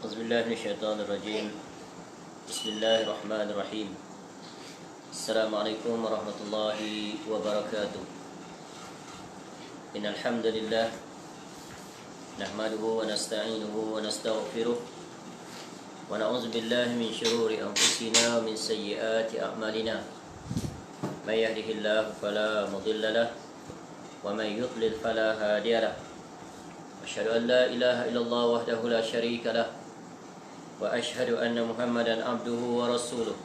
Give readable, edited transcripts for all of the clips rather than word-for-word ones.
أعوذ بالله من الشيطان الرجيم. بسم الله الرحمن الرحيم. السلام عليكم ورحمة الله وبركاته. إن الحمد لله نحمده ونستعينه ونستغفره ونعوذ بالله من شرور أنفسنا ومن سيئات أعمالنا. من يهده الله فلا مضل له ومن يضلل فلا هادي له. أشهد أن لا إله إلا الله وحده لا شريك له وأشهد أن محمدا عبده ورسوله.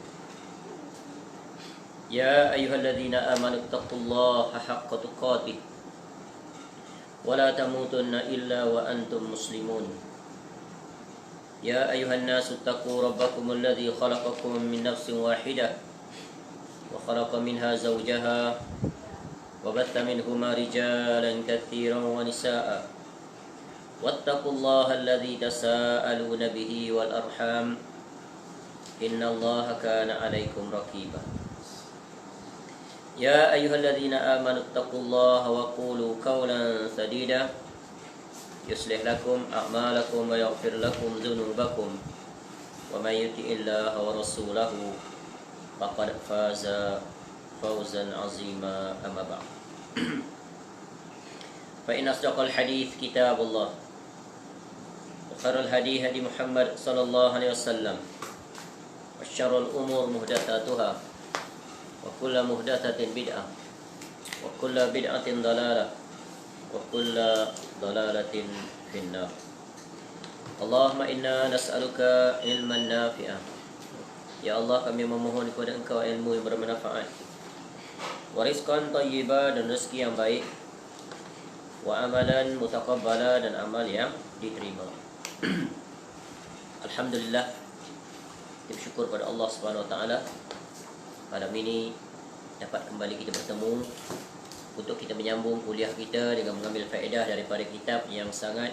يا أيها الذين آمنوا اتقوا الله حق تقاته ولا تموتن إلا وأنتم مسلمون. يا أيها الناس اتقوا ربكم الذي خلقكم من نفس واحدة وخلق منها زوجها وبث منهما رجالا كثيرا ونساء. واتقوا الله الذي تساءلون به والأرحام إن الله كان عليكم رقيبا. يا أيها الذين آمنوا اتقوا الله وقولوا قولا سديدا يصلح لكم أعمالكم ويغفر لكم ذنوبكم ومن يطع الله ورسوله فقد فاز فوزا عظيما. أما بعد فإن أصدق الحديث كتاب الله وخير الهدي هدي محمد صلى الله عليه وسلم وشر الأمور محدثاتها وكل محدثة بدعة وكل بدعة ضلالة وكل ضلالة في النار. اللهم إنا نسألك علما نافعا. Ya Allah, kami memohon kepada Engkau ilmu yang bermanfaat, warizqan thayyiba, dan rezeki yang baik, wa amalan mutaqabbala, dan amal yang diterima. Alhamdulillah, kita bersyukur pada Allah Subhanahu Wa Taala. Malam ini dapat kembali kita bertemu untuk kita menyambung kuliah kita dengan mengambil faedah daripada kitab yang sangat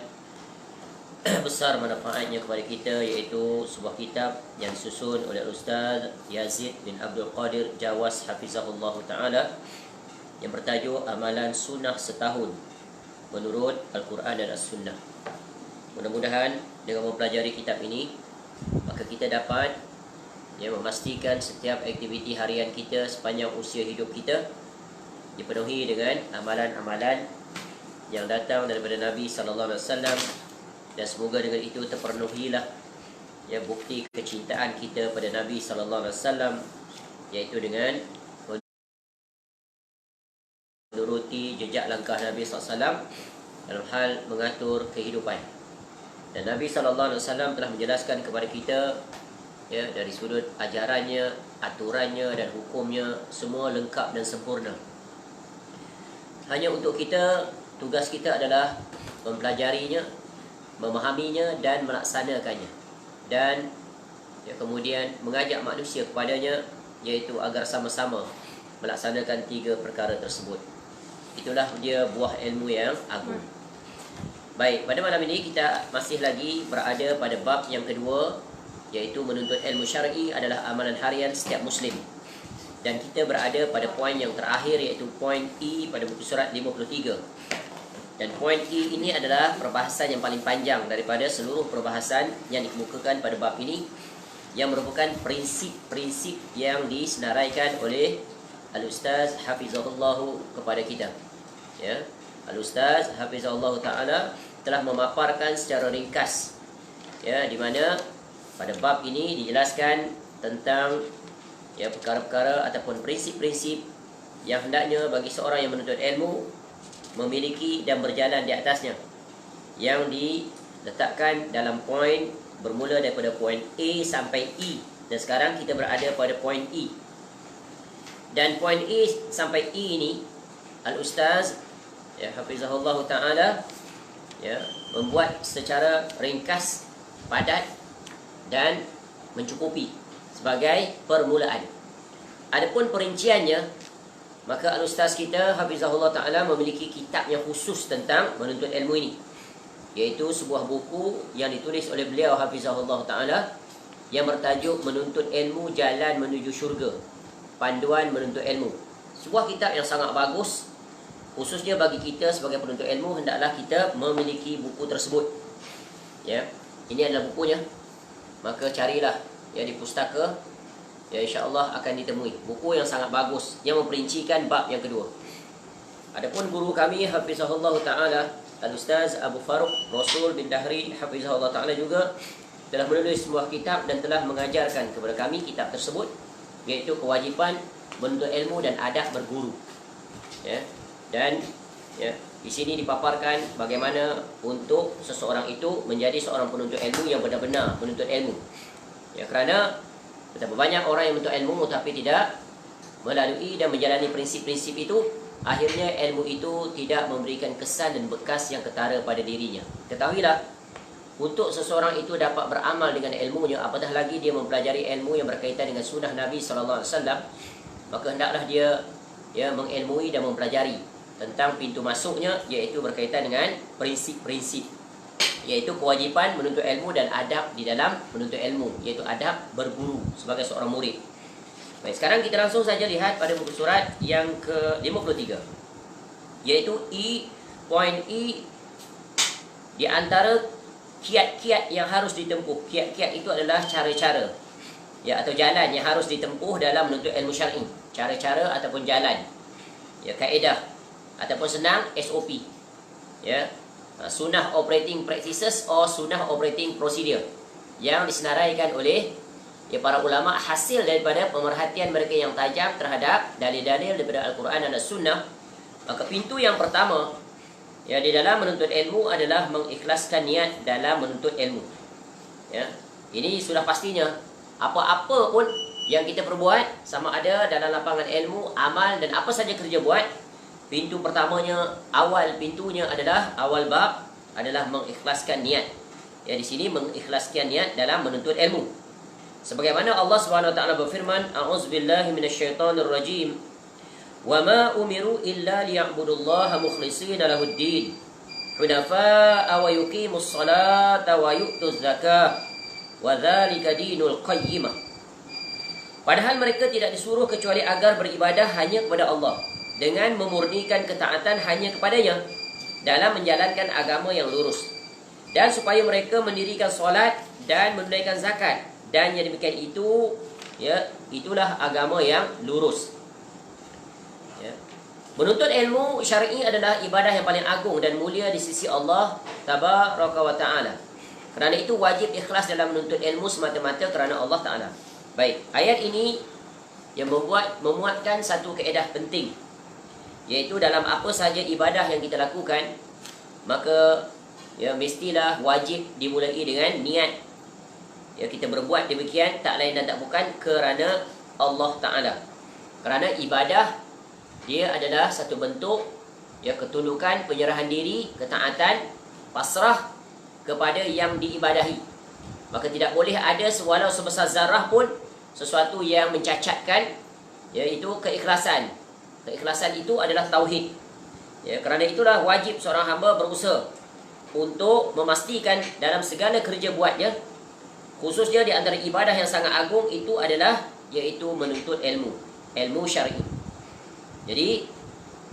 besar manfaatnya kepada kita, iaitu sebuah kitab yang disusun oleh Ustaz Yazid bin Abdul Qadir Jawas Hafizahullah Ta'ala, yang bertajuk Amalan Sunnah Setahun menurut Al-Quran dan As-Sunnah. Mudah-mudahan dengan mempelajari kitab ini, maka kita dapat memastikan setiap aktiviti harian kita sepanjang usia hidup kita dipenuhi dengan amalan-amalan yang datang daripada Nabi sallallahu alaihi wasallam, dan semoga dengan itu terpenuhilah bukti kecintaan kita pada Nabi sallallahu alaihi wasallam, iaitu dengan menuruti jejak langkah Nabi sallallahu alaihi wasallam dalam hal mengatur kehidupan. Dan Nabi sallallahu alaihi wasallam telah menjelaskan kepada kita dari sudut ajarannya, aturannya dan hukumnya, semua lengkap dan sempurna. Hanya untuk kita, tugas kita adalah mempelajarinya, memahaminya dan melaksanakannya, dan kemudian mengajak manusia kepadanya, iaitu agar sama-sama melaksanakan tiga perkara tersebut. Itulah dia buah ilmu yang agung. Baik, pada malam ini kita masih lagi berada pada bab yang kedua, iaitu menuntut ilmu syar'i adalah amalan harian setiap Muslim. Dan kita berada pada poin yang terakhir, iaitu poin E pada buku surat 53. Dan poin E ini adalah perbahasan yang paling panjang daripada seluruh perbahasan yang dikemukakan pada bab ini, yang merupakan prinsip-prinsip yang disenaraikan oleh Al-Ustaz Hafizahullah kepada kita. Al-Ustaz Hafizahullah Ta'ala telah memaparkan secara ringkas, di mana pada bab ini dijelaskan tentang perkara-perkara ataupun prinsip-prinsip yang hendaknya bagi seorang yang menuntut ilmu memiliki dan berjalan di atasnya, yang diletakkan dalam poin bermula daripada poin A sampai E. Dan sekarang kita berada pada poin E. Dan poin A sampai E ini Al-Ustaz Hafizahullah Ta'ala membuat secara ringkas, padat dan mencukupi sebagai permulaan. Adapun perinciannya, maka Al-Ustaz kita Hafizahullah Ta'ala memiliki kitab yang khusus tentang menuntut ilmu ini, iaitu sebuah buku yang ditulis oleh beliau Hafizahullah Ta'ala, yang bertajuk Menuntut Ilmu Jalan Menuju Syurga, Panduan Menuntut Ilmu. Sebuah kitab yang sangat bagus, khususnya bagi kita sebagai penuntut ilmu. Hendaklah kita memiliki buku tersebut. Ini adalah bukunya. Maka carilah ya di pustaka, ya insya-Allah akan ditemui buku yang sangat bagus yang memperincikan bab yang kedua. Adapun guru kami hafizahullah taala Al-Ustaz Abu Faruq Rasul bin Dahri hafizahullah taala juga telah menulis sebuah kitab dan telah mengajarkan kepada kami kitab tersebut, iaitu kewajipan menuntut ilmu dan adab berguru. Ya. Dan ya, di sini dipaparkan bagaimana untuk seseorang itu menjadi seorang penuntut ilmu yang benar-benar menuntut ilmu. Ya, kerana betapa banyak orang yang menuntut ilmu tapi tidak melalui dan menjalani prinsip-prinsip itu, akhirnya ilmu itu tidak memberikan kesan dan bekas yang ketara pada dirinya. Ketahuilah, untuk seseorang itu dapat beramal dengan ilmunya, apatah lagi dia mempelajari ilmu yang berkaitan dengan sunnah Nabi SAW, maka hendaklah dia mengilmui dan mempelajari tentang pintu masuknya, iaitu berkaitan dengan prinsip-prinsip, iaitu kewajipan menuntut ilmu dan adab di dalam menuntut ilmu, iaitu adab berguru sebagai seorang murid. Baik, sekarang kita langsung saja lihat pada muka surat yang ke-53, iaitu poin E, di antara kiat-kiat yang harus ditempuh. Kiat-kiat itu adalah cara-cara, ya, atau jalan yang harus ditempuh dalam menuntut ilmu syar'i. Cara-cara ataupun jalan, ya, kaedah ataupun senang SOP, ya, sunnah operating practices atau sunnah operating procedure yang disenaraikan oleh para ulama, hasil daripada pemerhatian mereka yang tajam terhadap dalil-dalil daripada Al-Quran dan As-Sunnah. Maka pintu yang pertama ya di dalam menuntut ilmu adalah mengikhlaskan niat dalam menuntut ilmu. Ya, ini sudah pastinya. Apa-apa pun yang kita perbuat, sama ada dalam lapangan ilmu, amal dan apa saja kerja buat, pintu pertamanya, awal pintunya adalah, awal bab adalah mengikhlaskan niat. Ya, di sini mengikhlaskan niat dalam menuntut ilmu. Sebagaimana Allah Subhanahu wa taala berfirman, a'udzubillahi minasyaitonir rajim. Wa ma umiru illa liya'budullaha mukhlishina lahuddin, hunafa'a wa yuqimus salata wa yu'tuz zakah, wa dzalika dinul qayyimah. Padahal mereka tidak disuruh kecuali agar beribadah hanya kepada Allah, dengan memurnikan ketaatan hanya kepadanya dalam menjalankan agama yang lurus, dan supaya mereka mendirikan solat dan menunaikan zakat, dan yang demikian itu, ya, itulah agama yang lurus. Ya. Menuntut ilmu syar'i adalah ibadah yang paling agung dan mulia di sisi Allah Tabaraka wa Ta'ala. Kerana itu wajib ikhlas dalam menuntut ilmu semata-mata kerana Allah Ta'ala. Baik, ayat ini yang memuatkan satu kaedah penting, iaitu dalam apa sahaja ibadah yang kita lakukan, maka ya mestilah wajib dimulai dengan niat. Ya, kita berbuat demikian tak lain dan tak bukan kerana Allah Ta'ala. Kerana ibadah dia adalah satu bentuk ya ketundukan, penyerahan diri, ketaatan, pasrah kepada yang diibadahi. Maka tidak boleh ada walau sebesar zarah pun sesuatu yang mencacatkan, iaitu keikhlasan. Keikhlasan itu adalah tauhid. Ya, kerana itulah wajib seorang hamba berusaha untuk memastikan dalam segala kerja buatnya, khususnya di antara ibadah yang sangat agung itu adalah iaitu menuntut ilmu syar'i. Jadi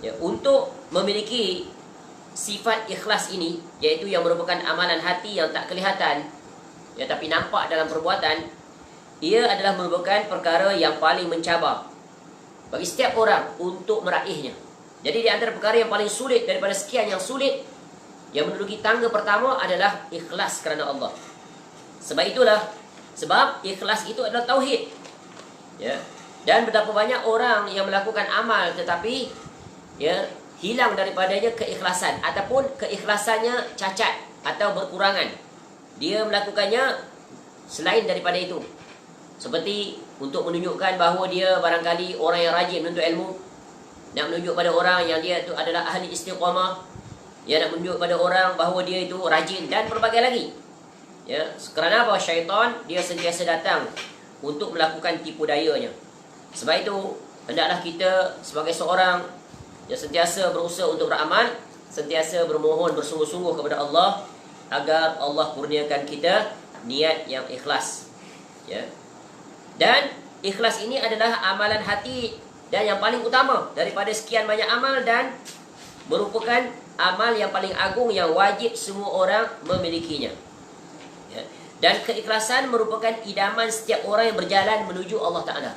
ya, untuk memiliki sifat ikhlas ini, iaitu yang merupakan amalan hati yang tak kelihatan ya tapi nampak dalam perbuatan, ia adalah merupakan perkara yang paling mencabar bagi setiap orang untuk meraihnya. Jadi di antara perkara yang paling sulit daripada sekian yang sulit, yang menduduki tangga pertama adalah ikhlas kerana Allah. Sebab ikhlas itu adalah tauhid. Ya. Dan betapa banyak orang yang melakukan amal tetapi ya hilang daripadanya keikhlasan, ataupun keikhlasannya cacat atau berkurangan. Dia melakukannya selain daripada itu. Seperti untuk menunjukkan bahawa dia barangkali orang yang rajin menuntut ilmu, nak menunjuk pada orang yang dia itu adalah ahli istiqamah, dia nak menunjuk pada orang bahawa dia itu rajin dan berbagai lagi. Ya, kerana apa? Syaitan dia sentiasa datang untuk melakukan tipu dayanya. Sebab itu hendaklah kita sebagai seorang yang sentiasa berusaha untuk beramal, sentiasa bermohon bersungguh-sungguh kepada Allah agar Allah kurniakan kita niat yang ikhlas. Ya. Dan ikhlas ini adalah amalan hati dan yang paling utama daripada sekian banyak amal, dan merupakan amal yang paling agung yang wajib semua orang memilikinya. Ya. Dan keikhlasan merupakan idaman setiap orang yang berjalan menuju Allah Ta'ala.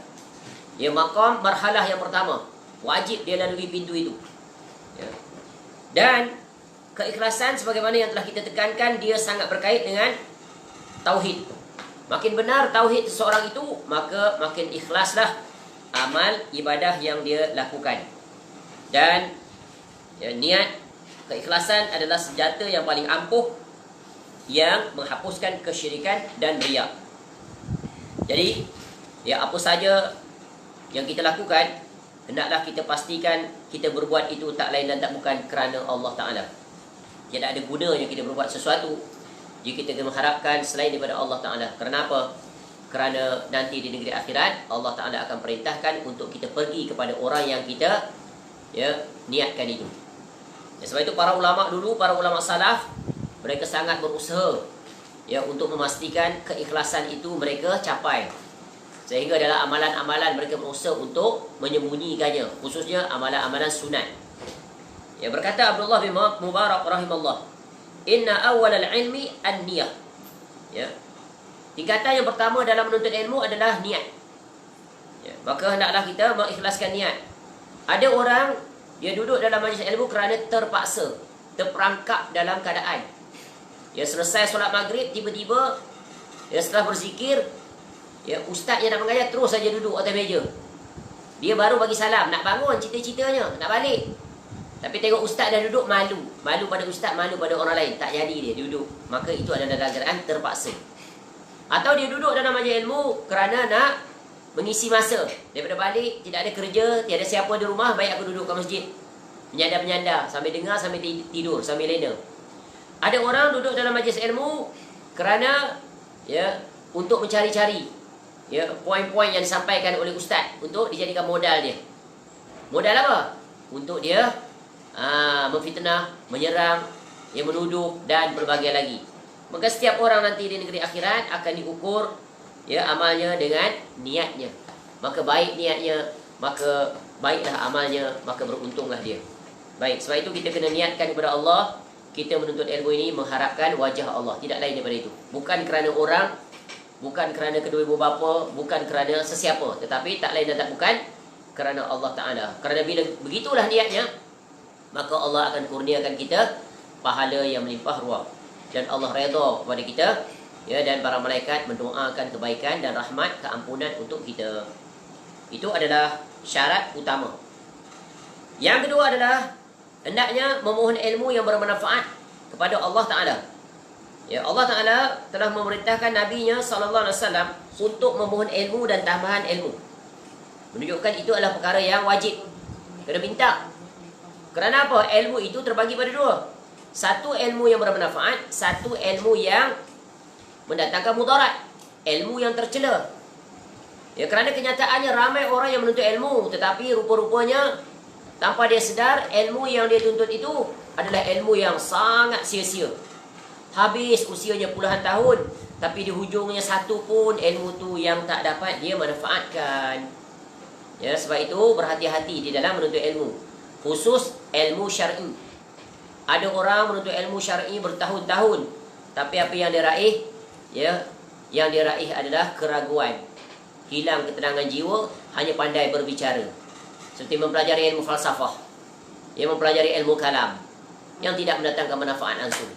Ya, maqam marhalah yang pertama. Wajib dia lalui pintu itu. Ya. Dan keikhlasan sebagaimana yang telah kita tekankan, dia sangat berkait dengan tauhid. Makin benar tauhid seseorang itu, maka makin ikhlaslah amal ibadah yang dia lakukan. Dan ya, niat, keikhlasan adalah senjata yang paling ampuh yang menghapuskan kesyirikan dan riya. Jadi, ya apa saja yang kita lakukan, hendaklah kita pastikan kita berbuat itu tak lain dan tak bukan kerana Allah Ta'ala. Tidak ada gunanya kita berbuat sesuatu jika kita mengharapkan selain daripada Allah Ta'ala. Kerana apa? Kerana nanti di negeri akhirat Allah Ta'ala akan perintahkan untuk kita pergi kepada orang yang kita niatkan itu. Ya, sebab itu para ulama dulu, para ulama salaf, mereka sangat berusaha untuk memastikan keikhlasan itu mereka capai. Sehingga dalam amalan-amalan mereka berusaha untuk menyembunyikannya, khususnya amalan-amalan sunat. Ya, berkata Abdullah bin Mubarak rahimahullah, inna awwalal ilmi an-niyah. Ya. Tingkatan yang pertama dalam menuntut ilmu adalah niat. Ya, maka hendaklah kita mengikhlaskan niat. Ada orang dia duduk dalam majlis ilmu kerana terpaksa, terperangkap dalam keadaan. Ya, selesai solat maghrib, tiba-tiba setelah berzikir, ustaz yang nak mengajar terus saja duduk atas meja. Dia baru bagi salam, nak bangun cita-citanya, nak balik. Tapi tengok ustaz dah duduk, malu. Malu pada ustaz, malu pada orang lain. Tak jadi dia duduk. Maka itu adalah dalam keadaan terpaksa. Atau dia duduk dalam majlis ilmu kerana nak mengisi masa. Daripada balik, tidak ada kerja, tiada siapa di rumah, baik aku duduk kat masjid. Menyandar-menyandar, sambil dengar, sambil tidur, sambil lena. Ada orang duduk dalam majlis ilmu kerana untuk mencari-cari poin-poin yang disampaikan oleh ustaz untuk dijadikan modal dia. Modal apa? Untuk dia memfitnah, menyerang, menuduh dan berbagai lagi. Maka setiap orang nanti di negeri akhirat akan diukur amalnya dengan niatnya. Maka baik niatnya, maka baiklah amalnya, maka beruntunglah dia. Baik, sebab itu kita kena niatkan kepada Allah. Kita menuntut ilmu ini mengharapkan wajah Allah, tidak lain daripada itu. Bukan kerana orang, bukan kerana kedua ibu bapa, bukan kerana sesiapa, tetapi tak lain dan tak bukan kerana Allah Ta'ala. Kerana bila begitulah niatnya, maka Allah akan kurniakan kita pahala yang melimpah ruah. Dan Allah redha kepada kita, dan para malaikat mendoakan kebaikan dan rahmat, keampunan untuk kita. Itu adalah syarat utama. Yang kedua adalah hendaknya memohon ilmu yang bermanfaat kepada Allah Ta'ala. Ya, Allah Ta'ala telah memerintahkan Nabi-Nya SAW untuk memohon ilmu dan tambahan ilmu. Menunjukkan itu adalah perkara yang wajib. Kena minta. Kerana apa? Ilmu itu terbagi pada dua. Satu ilmu yang bermanfaat, satu ilmu yang mendatangkan mudarat. Ilmu yang tercela. Ya, kerana kenyataannya ramai orang yang menuntut ilmu, tetapi rupa-rupanya tanpa dia sedar, ilmu yang dia tuntut itu adalah ilmu yang sangat sia-sia. Habis usianya puluhan tahun, tapi di hujungnya satu pun ilmu tu yang tak dapat dia manfaatkan. Ya, sebab itu berhati-hati di dalam menuntut ilmu. Khusus ilmu syar'i. Ada orang menuntut ilmu syar'i bertahun-tahun, tapi apa yang dia raih? Yang dia raih adalah keraguan. Hilang ketenangan jiwa, hanya pandai berbicara. Seperti mempelajari ilmu falsafah, mempelajari ilmu kalam yang tidak mendatangkan manfaat langsung.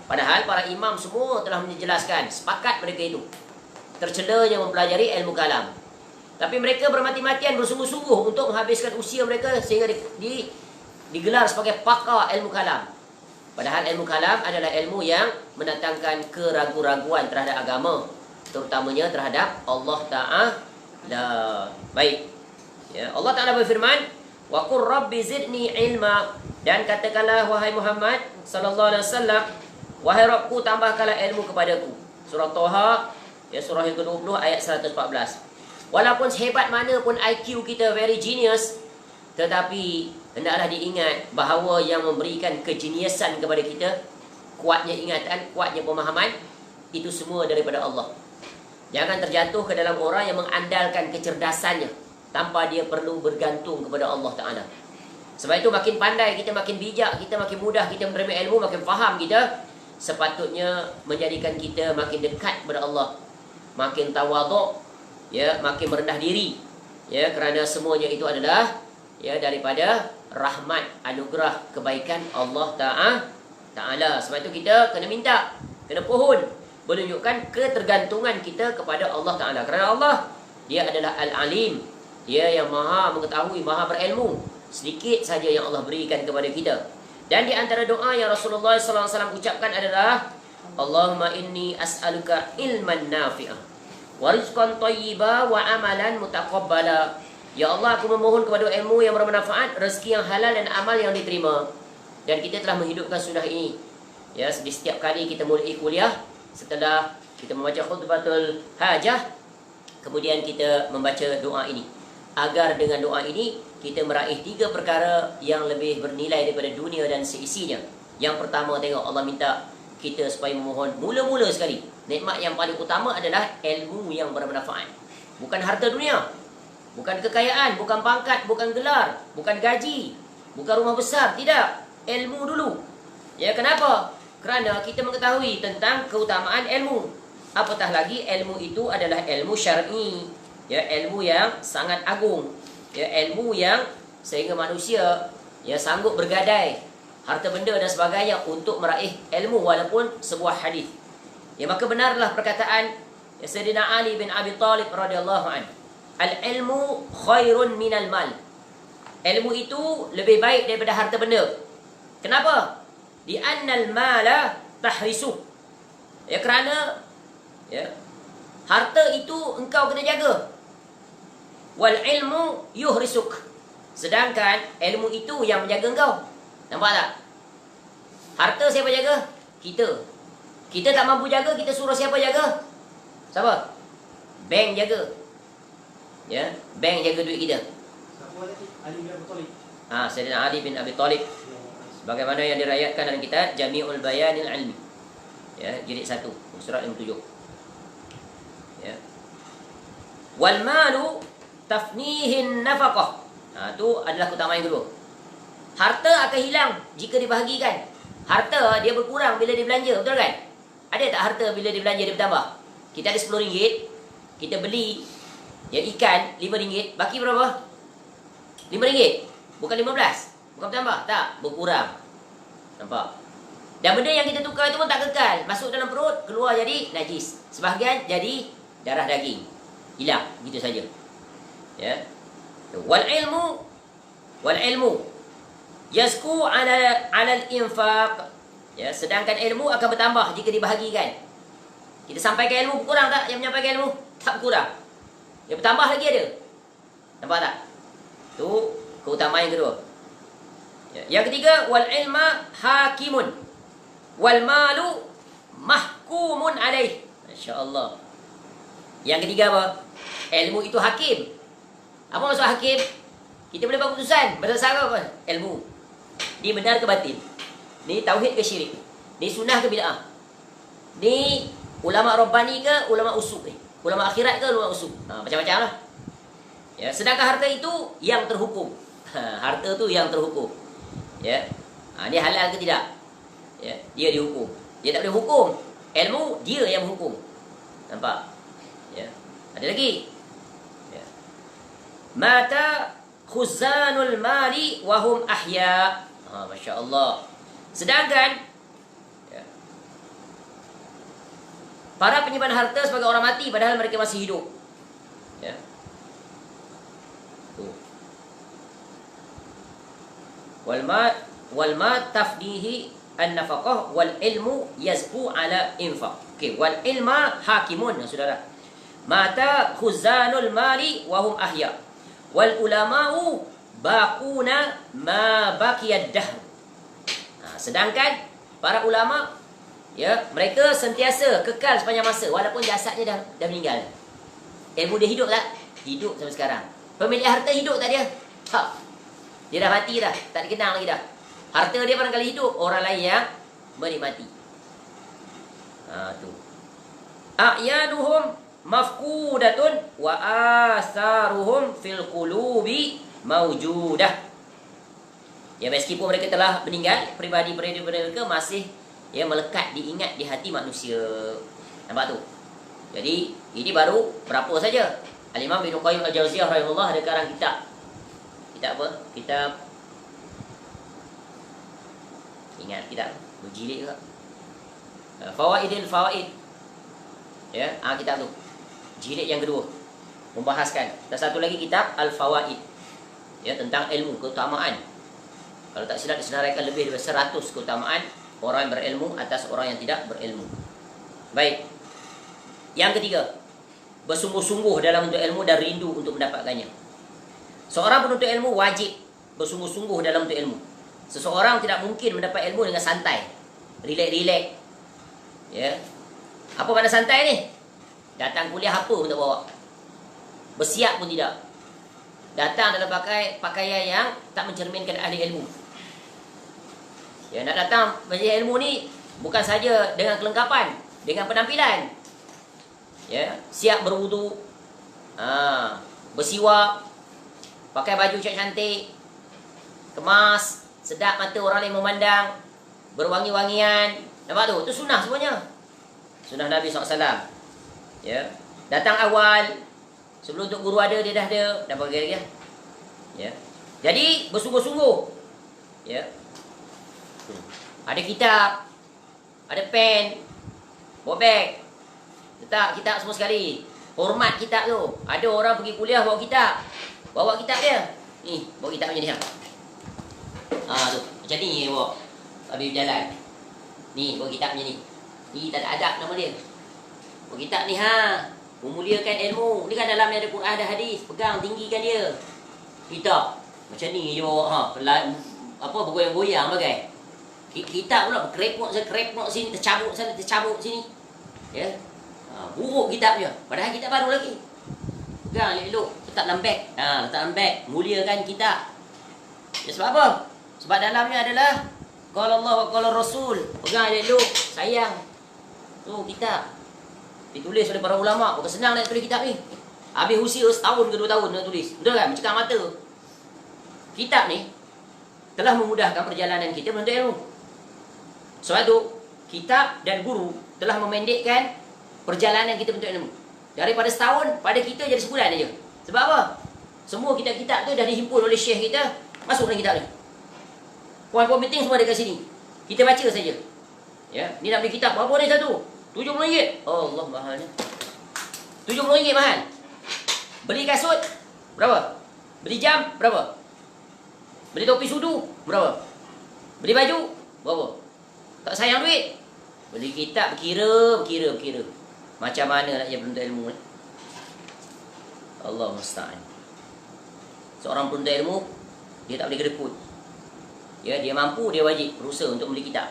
Padahal para imam semua telah menjelaskan, sepakat mereka itu tercelanya mempelajari ilmu kalam. Tapi mereka bermati-matian, bersungguh-sungguh untuk menghabiskan usia mereka sehingga digelar sebagai pakar ilmu kalam. Padahal ilmu kalam adalah ilmu yang mendatangkan keraguan-raguan terhadap agama, terutamanya terhadap Allah Ta'ala. Baik. Ya, Allah Ta'ala berfirman, wa qur rabbi zidni ilma, dan katakanlah wahai Muhammad sallallahu alaihi wasallam, wahai Rabbku tambahkanlah ilmu kepadaku. Surah Taha, surah yang ke-20 ayat 114. Walaupun sehebat mana pun IQ kita very genius, tetapi hendaklah diingat bahawa yang memberikan kejeniusan kepada kita, kuatnya ingatan, kuatnya pemahaman, itu semua daripada Allah. Jangan terjatuh ke dalam orang yang mengandalkan kecerdasannya tanpa dia perlu bergantung kepada Allah Ta'ala. Sebab itu makin pandai kita, makin bijak kita, makin mudah kita menerima ilmu, makin faham kita, sepatutnya menjadikan kita makin dekat kepada Allah, makin tawaduk, ya, makin merendah diri, ya, kerana semuanya itu adalah ya daripada rahmat, anugerah, kebaikan Allah Ta'ala. Sebab itu kita kena minta, kena pohon, menunjukkan ketergantungan kita kepada Allah Ta'ala. Kerana Allah, dia adalah Al-Alim, dia yang maha mengetahui, maha berilmu. Sedikit saja yang Allah berikan kepada kita. Dan di antara doa yang Rasulullah SAW ucapkan adalah, Allahumma inni as'aluka ilman nafi'ah wa rizqan tayyiba wa amalan mutaqabbala. Ya Allah, aku memohon kepada ilmu yang bermanfaat, rezeki yang halal dan amal yang diterima. Dan kita telah menghidupkan sunnah ini, ya, di setiap kali kita mulai kuliah, setelah kita membaca khutbatul hajah, kemudian kita membaca doa ini, agar dengan doa ini kita meraih 3 perkara yang lebih bernilai daripada dunia dan seisinya. Yang pertama, tengok, Allah minta kita supaya memohon mula-mula sekali. Nikmat yang paling utama adalah ilmu yang bermanfaat. Bukan harta dunia, bukan kekayaan, bukan pangkat, bukan gelar, bukan gaji, bukan rumah besar. Tidak. Ilmu dulu. Ya, kenapa? Kerana kita mengetahui tentang keutamaan ilmu. Apatah lagi ilmu itu adalah ilmu syar'i. Ya, ilmu yang sangat agung. Ya, ilmu yang sehingga manusia ya sanggup bergadai harta benda dan sebagainya untuk meraih ilmu walaupun sebuah hadis. Ya, maka benarlah perkataan ya, Sayyidina Ali bin Abi Talib radhiyallahu anhu. Al-ilmu khairun minal mal. Ilmu itu lebih baik daripada harta benda. Kenapa? Di annal mala tahrisu. Ya, kerana ya, harta itu engkau kena jaga. Wal ilmu yuhrisuk. Sedangkan ilmu itu yang menjaga engkau. Nampak tak? Harta siapa jaga? Kita. Kita tak mampu jaga, kita suruh siapa jaga? Siapa? Bank jaga. Ya, bank jaga duit kita. Ali bin Abi Thalib. Sayyidina Ali bin Abi Talib. Sebagaimana yang dirakyatkan dalam kitab Jami'ul Bayanil Ilmi. Ya, jilid 1, surat 57. Ya. Wal malu tafnihin nafaqah. Itu adalah keutamaan yang kedua. Harta akan hilang jika dibahagikan. Harta dia berkurang bila dia belanja, betul kan? Ada tak harta bila dia belanja dia bertambah? Kita ada RM10, kita beli ya ikan RM5, baki berapa? RM5. Bukan 15. Bukan bertambah, tak, berkurang. Nampak? Dan benda yang kita tukar itu pun tak kekal. Masuk dalam perut, keluar jadi najis. Sebahagian jadi darah daging. Hilang, gitu saja. Ya. Wal ilmu yazku ala al-infaq. Ya, sedangkan ilmu akan bertambah jika dibahagikan. Kita sampaikan ilmu, berkurang tak yang menyampaikan ilmu? Tak berkurang. Yang bertambah lagi ada. Nampak tak? Itu keutamaan yang kedua. Yang ketiga, wal ilma hakimun wal malu mahkumun alaih. Masya-Allah. Yang ketiga apa? Ilmu itu hakim. Apa maksud hakim? Kita boleh buat keputusan berdasarkan apa? Ilmu. Ni benar ke batil? Ni tauhid ke syirik? Ni sunnah ke bid'ah? Ni ulama rabbani ke ulama usul? Ulama akhirat ke ulama usul? Macam-macam lah. Ya, sedangkan harta itu yang terhukum. Harta tu yang terhukum. Ya, dia halal ke tidak? Ya, dia dihukum. Dia tak boleh hukum. Ilmu dia yang menghukum. Nampak? Ya. Ada lagi. Ya. Mata khuzanul mali wa hum ahya. Masya-Allah. Sedangkan ya, para penyimpan harta sebagai orang mati padahal mereka masih hidup. Ya. Tuh. Wal ma tafdihi an-nafaqah wal ilmu yazku ala infaq. Okey, wal ilma hakimun, saudara. Mata khuzanul mali wa hum ahya. Wal ulama'u baquna ma baqiyad dahr. Sedangkan para ulama ya, mereka sentiasa kekal sepanjang masa walaupun jasadnya dah meninggal. Ilmu dia hidup tak? Hidup sampai sekarang. Pemilik harta hidup tak dia? Tak. Dia dah mati dah, tak dikenal lagi dah. Harta dia barangkali hidup, orang lain yang menikmati. Tu. A'yanuhum mafqudatun wa asaruhum fil qulubi mawjudah. Ya, meskipun mereka telah meninggal, pribadi mereka masih ya, melekat, diingat di hati manusia. Nampak tu? Jadi ini baru berapa saja. Al-Imam Ibnu Qayyim Al-Jauziyah rahimahullah ada karang kitab. Kitab apa? Kitab, ingat kitab berjilid juga. Fawaidil Fawaid. Ya, kitab tu. Jilid yang kedua membahaskan. Dan satu lagi kitab Al-Fawaid. Ya, tentang ilmu, keutamaan. Kalau tak silap disenaraikan lebih daripada 100 keutamaan orang yang berilmu atas orang yang tidak berilmu. Baik. Yang ketiga, bersungguh-sungguh dalam menuntut ilmu dan rindu untuk mendapatkannya. Seorang penuntut ilmu wajib bersungguh-sungguh dalam menuntut ilmu. Seseorang tidak mungkin mendapat ilmu dengan santai, relax-relax. Ya. Apa makna santai ni? Datang kuliah apa pun tak bawa. Bersiap pun tidak. Datang dalam pakaian yang tak mencerminkan ahli ilmu. Ya, nak datang majlis ilmu ni bukan saja dengan kelengkapan, dengan penampilan. Ya, siap berwudu, bersiwak, pakai baju cantik, kemas, sedap mata orang lain memandang, berwangi-wangian. Nampak tu? Itu sunnah semuanya. Sunnah Nabi SAW. Ya, datang awal, sebelum Tok Guru ada, dia dah ada. Dah bagi dia. Ya. Jadi bersungguh-sungguh. Ya. Ada kitab, ada pen, bawa beg. Letak kitab semua sekali. Hormat kitab tu. Ada orang pergi kuliah bawa kitab. Bawa kitab dia. Ni, bawa kitab macam ni ha. Tu, macam ni bawa. Habis berjalan. Ni, bawa kitab macam ni. Ni tak ada adab nama dia. Bawa kitab ni ha. Memuliakan ilmu. Ni kan dalam ni ada Quran, ada hadis. Pegang, tinggikan dia. Kitab. Macam ni je bawa ha. Apa, bergoyang-goyang bagai. Kitab pula krep sini, tercabut sana, tercabut sini. Ya. Buruk kitabnya. Padahal kitab baru lagi. Pegang elok, letak dalam beg. Letak dalam beg, muliakan kitab. Ya, sebab apa? Sebab dalamnya adalah qala Allah wa qala Rasul. Pegang elok, sayang. Tu kitab. Ditulis oleh para ulama. Bukan senang nak tulis kitab ni. Habis usia setahun ke 2 tahun nak tulis. Betul kan? Mencekam mata. Kitab ni telah memudahkan perjalanan kita menuntut ilmu. Sebab tu, kitab dan guru telah memendekkan perjalanan kita menuntut ilmu. Daripada setahun, pada kita jadi sebulan aja. Sebab apa? Semua kitab-kitab tu dah dihimpun oleh syekh kita, masuk dalam kitab ni. Poin-poin penting semua ada kat sini. Kita baca saja. Ya, ni nak beli kitab berapa ni satu? RM70. Allah mahalnya. RM70 mahal. Beli kasut berapa? Beli jam berapa? Beli topi sudu berapa? Beli baju berapa? Tak sayang duit. Beli kitab berkira. Macam mana nak jadi penuntut ilmu ni? Allah musta'an. Seorang penuntut ilmu, dia tak boleh kedekut. Ya, dia mampu, dia wajib berusaha untuk beli kitab.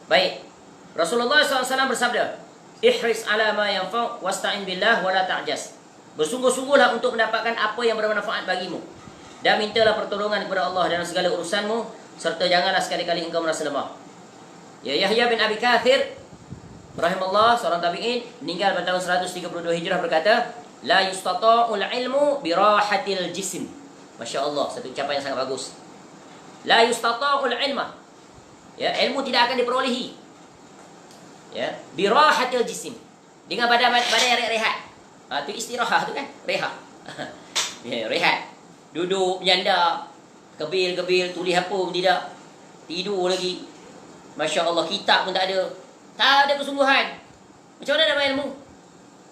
Baik. Rasulullah SAW bersabda, ihris ala ma yanfa' wasta'in billah wa la ta'jas. Bersungguh-sungguhlah untuk mendapatkan apa yang bermanfaat bagimu. Dan mintalah pertolongan kepada Allah dalam segala urusanmu, serta janganlah sekali-kali engkau merasa lemah. Ya, Yahya bin Abi Kathir rahimahullah, seorang tabi'in, meninggal pada tahun 132 Hijrah, berkata, la yustata'ul ilmu birahatil jism. Masya Allah, satu ucapan yang sangat bagus. La yustata'ul ilma. Ya, ilmu tidak akan diperolehi. Ya, birahatil jism. Dengan badan yang rehat. Itu istirahat tu kan? Rehat. Ya, rehat. Duduk, menyandar, kebil-kebil, tulis apa pun tidak. Tidur lagi. Masya Allah, kitab pun tak ada. Tak ada kesungguhan. Macam mana nak buat ilmu?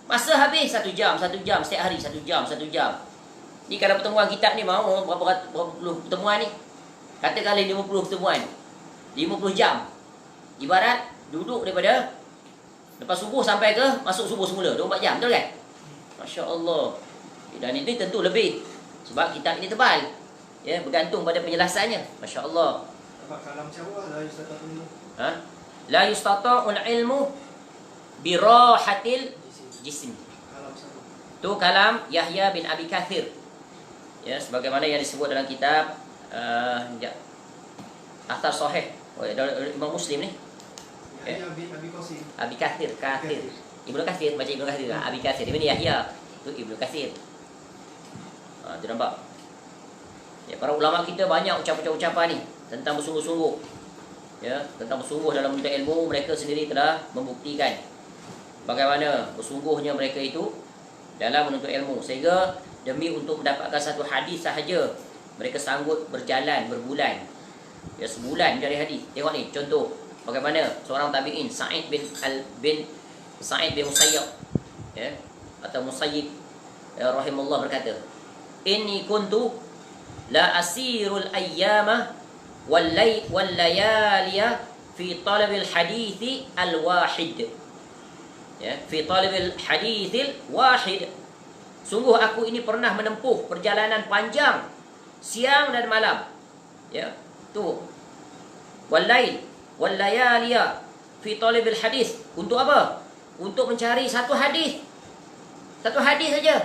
Masa habis 1 jam, setiap hari 1 jam. Ni kalau pertemuan kitab ni mau berapa puluh pertemuan ni? Katakanlah 50 pertemuan. 50 jam. Ibarat duduk daripada lepas subuh sampai ke masuk subuh semula, 24 jam, betul kan? Masya Allah. Dan ini tentu lebih. Sebab kitab ini tebal. Ya, bergantung pada penjelasannya. Masya Allah. Kalam macam apa? La yustata'ul ilmu. La yustata'ul ilmu birahatil jism. Kalam siapa? Tu kalam Yahya bin Abi Kathir. Ya, sebagaimana yang disebut dalam kitab Athar Sahih Imam Muslim ni. Yahya bin Abi Qasim. Abi Kathir. Ibnu Kathir, baca Ibnu Kathir. Abi Kathir. Ini Yahya. Tu Ibnu Kathir. Tu nampak. Ya, para ulama kita banyak ucapan-ucapan ni tentang bersungguh-sungguh. Ya, tentang bersungguh dalam menuntut ilmu, mereka sendiri telah membuktikan bagaimana bersungguhnya mereka itu dalam menuntut ilmu, sehingga demi untuk mendapatkan satu hadis sahaja mereka sanggup berjalan berbulan, ya, sebulan dari hadis. Tengok ni contoh bagaimana seorang tabi'in Sa'id bin Musayyib, ya, atau Musayyib, ya, rahimahullah, berkata, inni kuntu la asirul ayyama wal layaliya fi talabil hadithi al wahid, ya, fi talabil hadithil wahid. Sungguh aku ini pernah menempuh perjalanan panjang siang dan malam, ya, tu wal layaliya fi talabil hadis. Untuk apa? Untuk mencari satu hadis saja,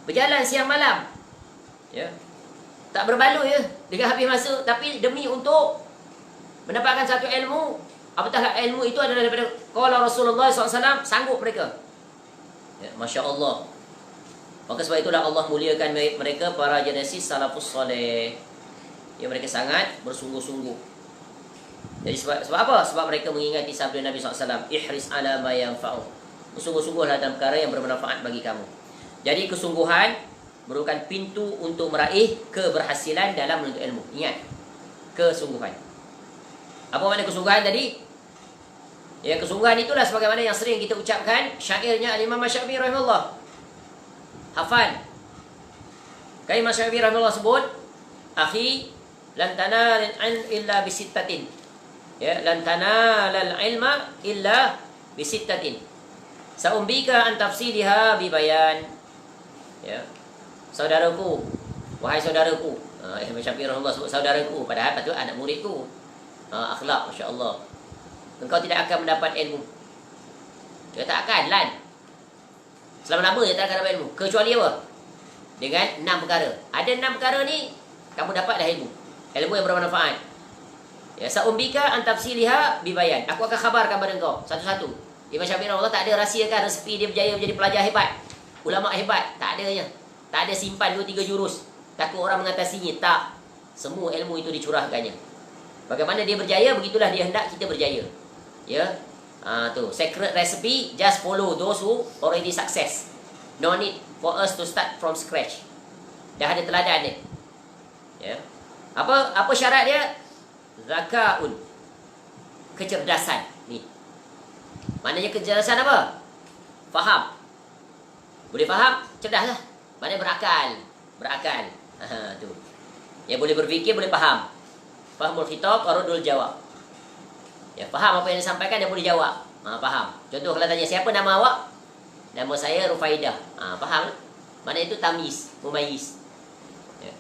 berjalan siang malam, ya, tak berbaloi, ya, dengan habis masa, tapi demi untuk mendapatkan satu ilmu. Apatah ilmu itu adalah daripada qala Rasulullah SAW, sanggup mereka, ya, Masya Allah. Maka sebab itulah Allah muliakan mereka, para generasi salafus soleh, ya, mereka sangat bersungguh-sungguh. Jadi sebab apa? Sebab mereka mengingati sabda Nabi SAW, ihris ala ma yanfa'u, bersungguh-sungguhlah dalam perkara yang bermanfaat bagi kamu. Jadi kesungguhan merupakan pintu untuk meraih keberhasilan dalam menuntut ilmu. Ingat, kesungguhan. Apa makna kesungguhan tadi? Ya, kesungguhan itulah sebagaimana yang sering kita ucapkan syairnya Imam Syafi'i rahimahullah. Hafal. Imam Syafi'i rahimahullah sebut, akhi, lan tanalal ilm illa bisittatin. Ya, lan tanalal ilma illa bisittatin. Sa'umbika an tafsiliha bibayan. Ya, saudaraku, wahai saudaraku, Imam Syafi'i rahimahullah sebut saudaraku, padahal patut anak muridku. Akhlak, Masya Allah. Engkau tidak akan mendapat ilmu. Dia tak akan, lan. Selama-lama dia tak akan dapat ilmu. Kecuali apa? Dengan 6 perkara. Ada 6 perkara ni, kamu dapat dah ilmu. Ilmu yang bermanfaat. Ya, sa'umbika an tafsiliha bibayan. Aku akan khabarkan pada engkau satu-satu. Imam Syafi'i rahimahullah tak ada rahsiakan resepi dia berjaya menjadi pelajar hebat, ulama hebat. Tak adanya. Tak ada simpan 2-3 jurus, takut orang mengatasinya. Tak. Semua ilmu itu dicurahkannya. Bagaimana dia berjaya, begitulah dia hendak kita berjaya. Ya. Tu secret recipe, just follow those who already success. No need for us to start from scratch. Dah ada teladan dia. Ya. Apa syarat dia? Zakaun. Kecerdasan. Ni. Maknanya kecerdasan apa? Faham. Boleh faham? Cerdaslah. Maknanya berakal. Tu. Ya, boleh berfikir, boleh faham. Fahmul khitab, radul jawab. Ya, faham apa yang disampaikan dan boleh jawab. Faham. Contoh kalau tanya, siapa nama awak? Nama saya Rufaidah. Faham? Maknanya itu tamyiz, mumayyiz. Ya.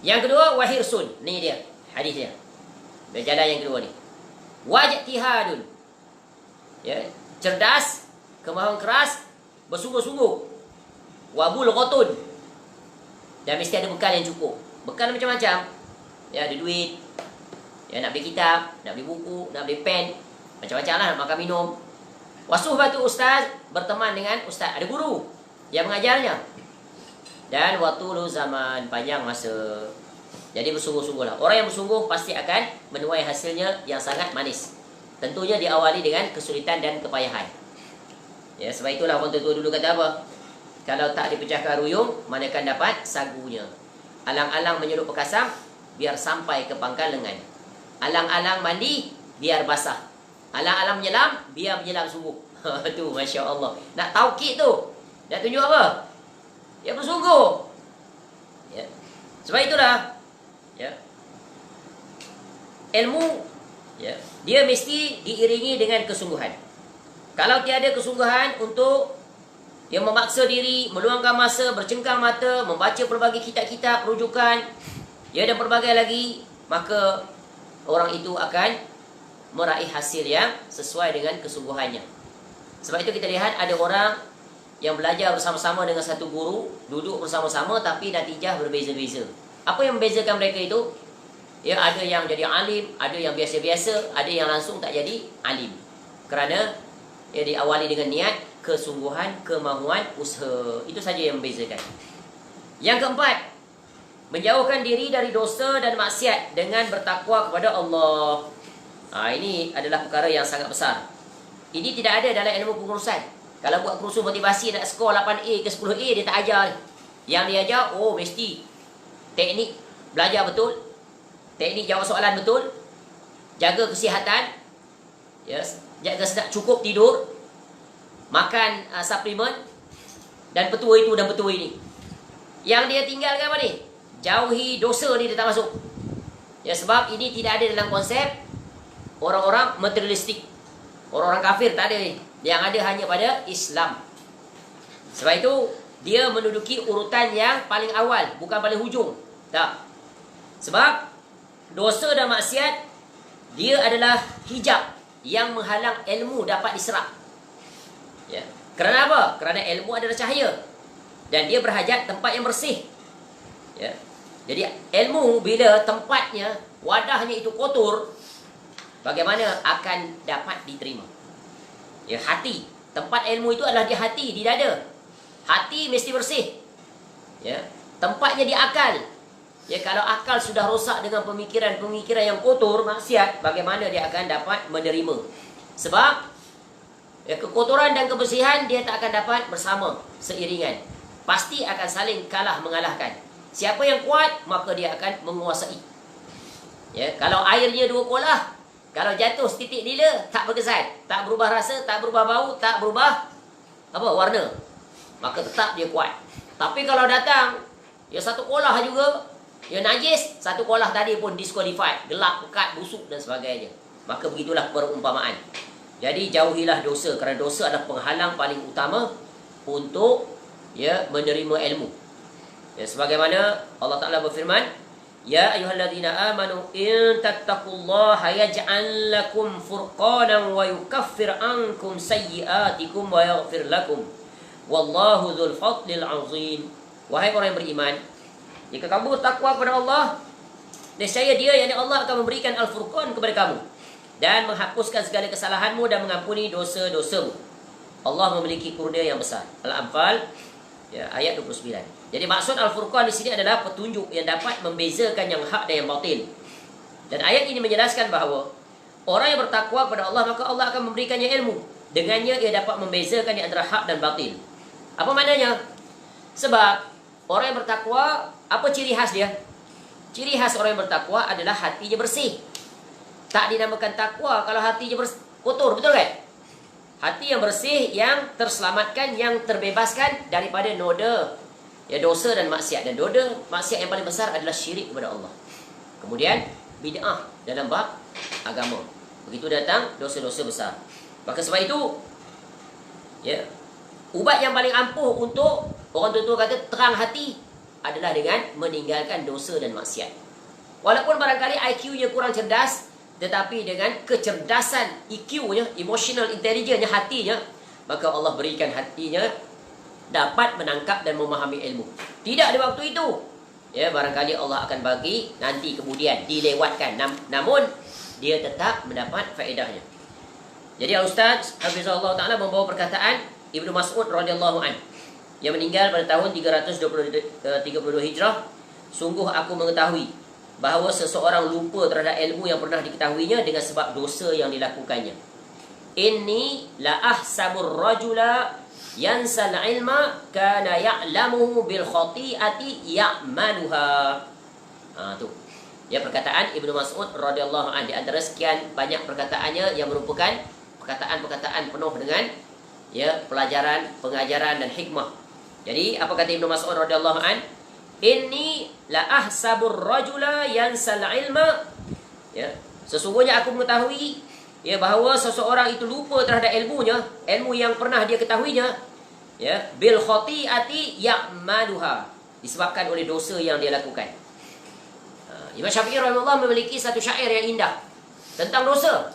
Yang kedua, wahirsun. Ni dia, hadis dia. Berjalan yang kedua ni. Wajtihadun. Ya, cerdas, kemahuan keras, bersungguh-sungguh. Wabul ghotun. Dan mesti ada bekal yang cukup. Bekal macam-macam. Ya, ada duit. Ya, nak beli kitab, nak beli buku, nak beli pen. Macam-macam lah, makan minum. Wasuhbatu ustaz, berteman dengan ustaz. Ada guru yang mengajarnya. Dan watulu zaman, panjang masa. Jadi bersungguh-sungguhlah. Orang yang bersungguh pasti akan menuai hasilnya yang sangat manis. Tentunya diawali dengan kesulitan dan kepayahan. Ya, sebab itulah orang tua dulu kata apa? Kalau tak dipecahkan ruyung, manakan dapat sagunya. Alang-alang menyuruh pekasam, biar sampai ke pangkal lengan. Alang-alang mandi, biar basah. Alang-alang menyelam, biar menyelam sungguh. Tu, Masya Allah. Nak taukid tu. Nak tunjuk apa? Ya, bersungguh. Ya. Sebab itulah, ya, ilmu, ya, dia mesti diiringi dengan kesungguhan. Kalau tiada kesungguhan untuk dia memaksa diri, meluangkan masa, bercengkang mata, membaca pelbagai kitab-kitab, rujukan, ya, dan pelbagai lagi, maka orang itu akan meraih hasil yang sesuai dengan kesungguhannya. Sebab itu kita lihat ada orang yang belajar bersama-sama dengan satu guru, duduk bersama-sama tapi natijah berbeza-beza. Apa yang membezakan mereka itu? Ya, ada yang jadi alim, ada yang biasa-biasa, ada yang langsung tak jadi alim. Kerana ya diawali dengan niat, kesungguhan, kemahuan, usaha. Itu saja yang membezakan. Yang keempat, menjauhkan diri dari dosa dan maksiat dengan bertakwa kepada Allah. Ini adalah perkara yang sangat besar. Ini tidak ada dalam ilmu pengurusan. Kalau buat kursus motivasi nak skor 8A ke 10A, dia tak ajar. Yang dia ajar, mesti teknik belajar betul, teknik jawab soalan betul, jaga kesihatan, jaga cukup tidur, makan suplemen, dan petua itu dan petua ini. Yang dia tinggalkan apa ni? Jauhi dosa ni, dia tak masuk. Sebab ini tidak ada dalam konsep orang-orang materialistik. Orang-orang kafir tak ada ni. Yang ada hanya pada Islam. Sebab itu dia menduduki urutan yang paling awal, bukan paling hujung. Tak. Sebab dosa dan maksiat, dia adalah hijab yang menghalang ilmu dapat diserap. Kerana apa? Kerana ilmu adalah cahaya, dan dia berhajat tempat yang bersih. Jadi ilmu bila tempatnya, wadahnya itu kotor, bagaimana akan dapat diterima? Hati. Tempat ilmu itu adalah di hati, di dada. Hati mesti bersih. Tempatnya di akal. Kalau akal sudah rosak dengan pemikiran-pemikiran yang kotor, maksiat, bagaimana dia akan dapat menerima? Sebab kekotoran dan kebersihan dia tak akan dapat bersama, seiringan. Pasti akan saling kalah mengalahkan. Siapa yang kuat, maka dia akan menguasai. Kalau airnya 2 kolah, kalau jatuh setitik lila, tak berkesan, tak berubah rasa, tak berubah bau, tak berubah warna, maka tetap dia kuat. Tapi kalau datang 1 kolah juga, najis, 1 kolah tadi pun disqualified, gelap, pekat, busuk dan sebagainya. Maka begitulah perumpamaan. Jadi jauhilah dosa, kerana dosa adalah penghalang paling utama untuk menerima ilmu. Sebagaimana Allah Ta'ala berfirman, Ya ayyuhalladzina amanu in tattaqullaha yaj'al lakum furqanan wa yukaffir ankum sayyi'atikum wa yaghfir lakum wallahu dzul fadlil 'azim. Wahai orang yang beriman, jika kamu bertakwa kepada Allah, nescaya Dia, yakni Allah, akan memberikan al-furqan kepada kamu dan menghapuskan segala kesalahanmu dan mengampuni dosa-dosamu. Allah memiliki kurnia yang besar. Al-Anfal ayat 29. Jadi maksud Al-Furqan di sini adalah petunjuk yang dapat membezakan yang hak dan yang batil. Dan ayat ini menjelaskan bahawa orang yang bertakwa kepada Allah, maka Allah akan memberikannya ilmu. Dengannya ia dapat membezakan di antara hak dan batil. Apa maknanya? Sebab orang yang bertakwa, apa ciri khas dia? Ciri khas orang yang bertakwa adalah hatinya bersih. Tak dinamakan takwa kalau hatinya kotor, betul kan? Hati yang bersih, yang terselamatkan, yang terbebaskan daripada noda dosa dan maksiat. Dan noda maksiat yang paling besar adalah syirik kepada Allah. Kemudian bid'ah dalam bab agama. Begitu datang dosa-dosa besar. Maka sebab itu ubat yang paling ampuh untuk orang tua kata terang hati adalah dengan meninggalkan dosa dan maksiat. Walaupun barangkali IQ-nya kurang cerdas, tetapi dengan kecerdasan EQ-nya, emotional intelligence-nya, hatinya, maka Allah berikan hatinya dapat menangkap dan memahami ilmu. Tidak ada waktu itu, barangkali Allah akan bagi nanti kemudian dilewatkan, namun dia tetap mendapat faedahnya. Jadi Al-Ustaz Hafizahullah Ta'ala membawa perkataan Ibnu Mas'ud radhiyallahu an yang meninggal pada tahun 332 Hijrah. Sungguh aku mengetahui bahawa seseorang lupa terhadap ilmu yang pernah diketahuinya dengan sebab dosa yang dilakukannya. Inni la ahsabur rajula yansal ilma kana ya'lamuhu bil khati'ati ya'maluha. Tu. Perkataan Ibnu Mas'ud radhiyallahu an, di antara sekian banyak perkataannya yang merupakan perkataan-perkataan penuh dengan pelajaran, pengajaran dan hikmah. Jadi apa kata Ibnu Mas'ud radhiyallahu an? Inni la ahsabur rajula yansal ilma. Sesungguhnya aku mengetahui bahawa seseorang itu lupa terhadap ilmunya, ilmu yang pernah dia ketahuinya, bil khati'ati ya'maluha, disebabkan oleh dosa yang dia lakukan. Imam Syafi'i rahimahullah memiliki satu syair yang indah tentang dosa.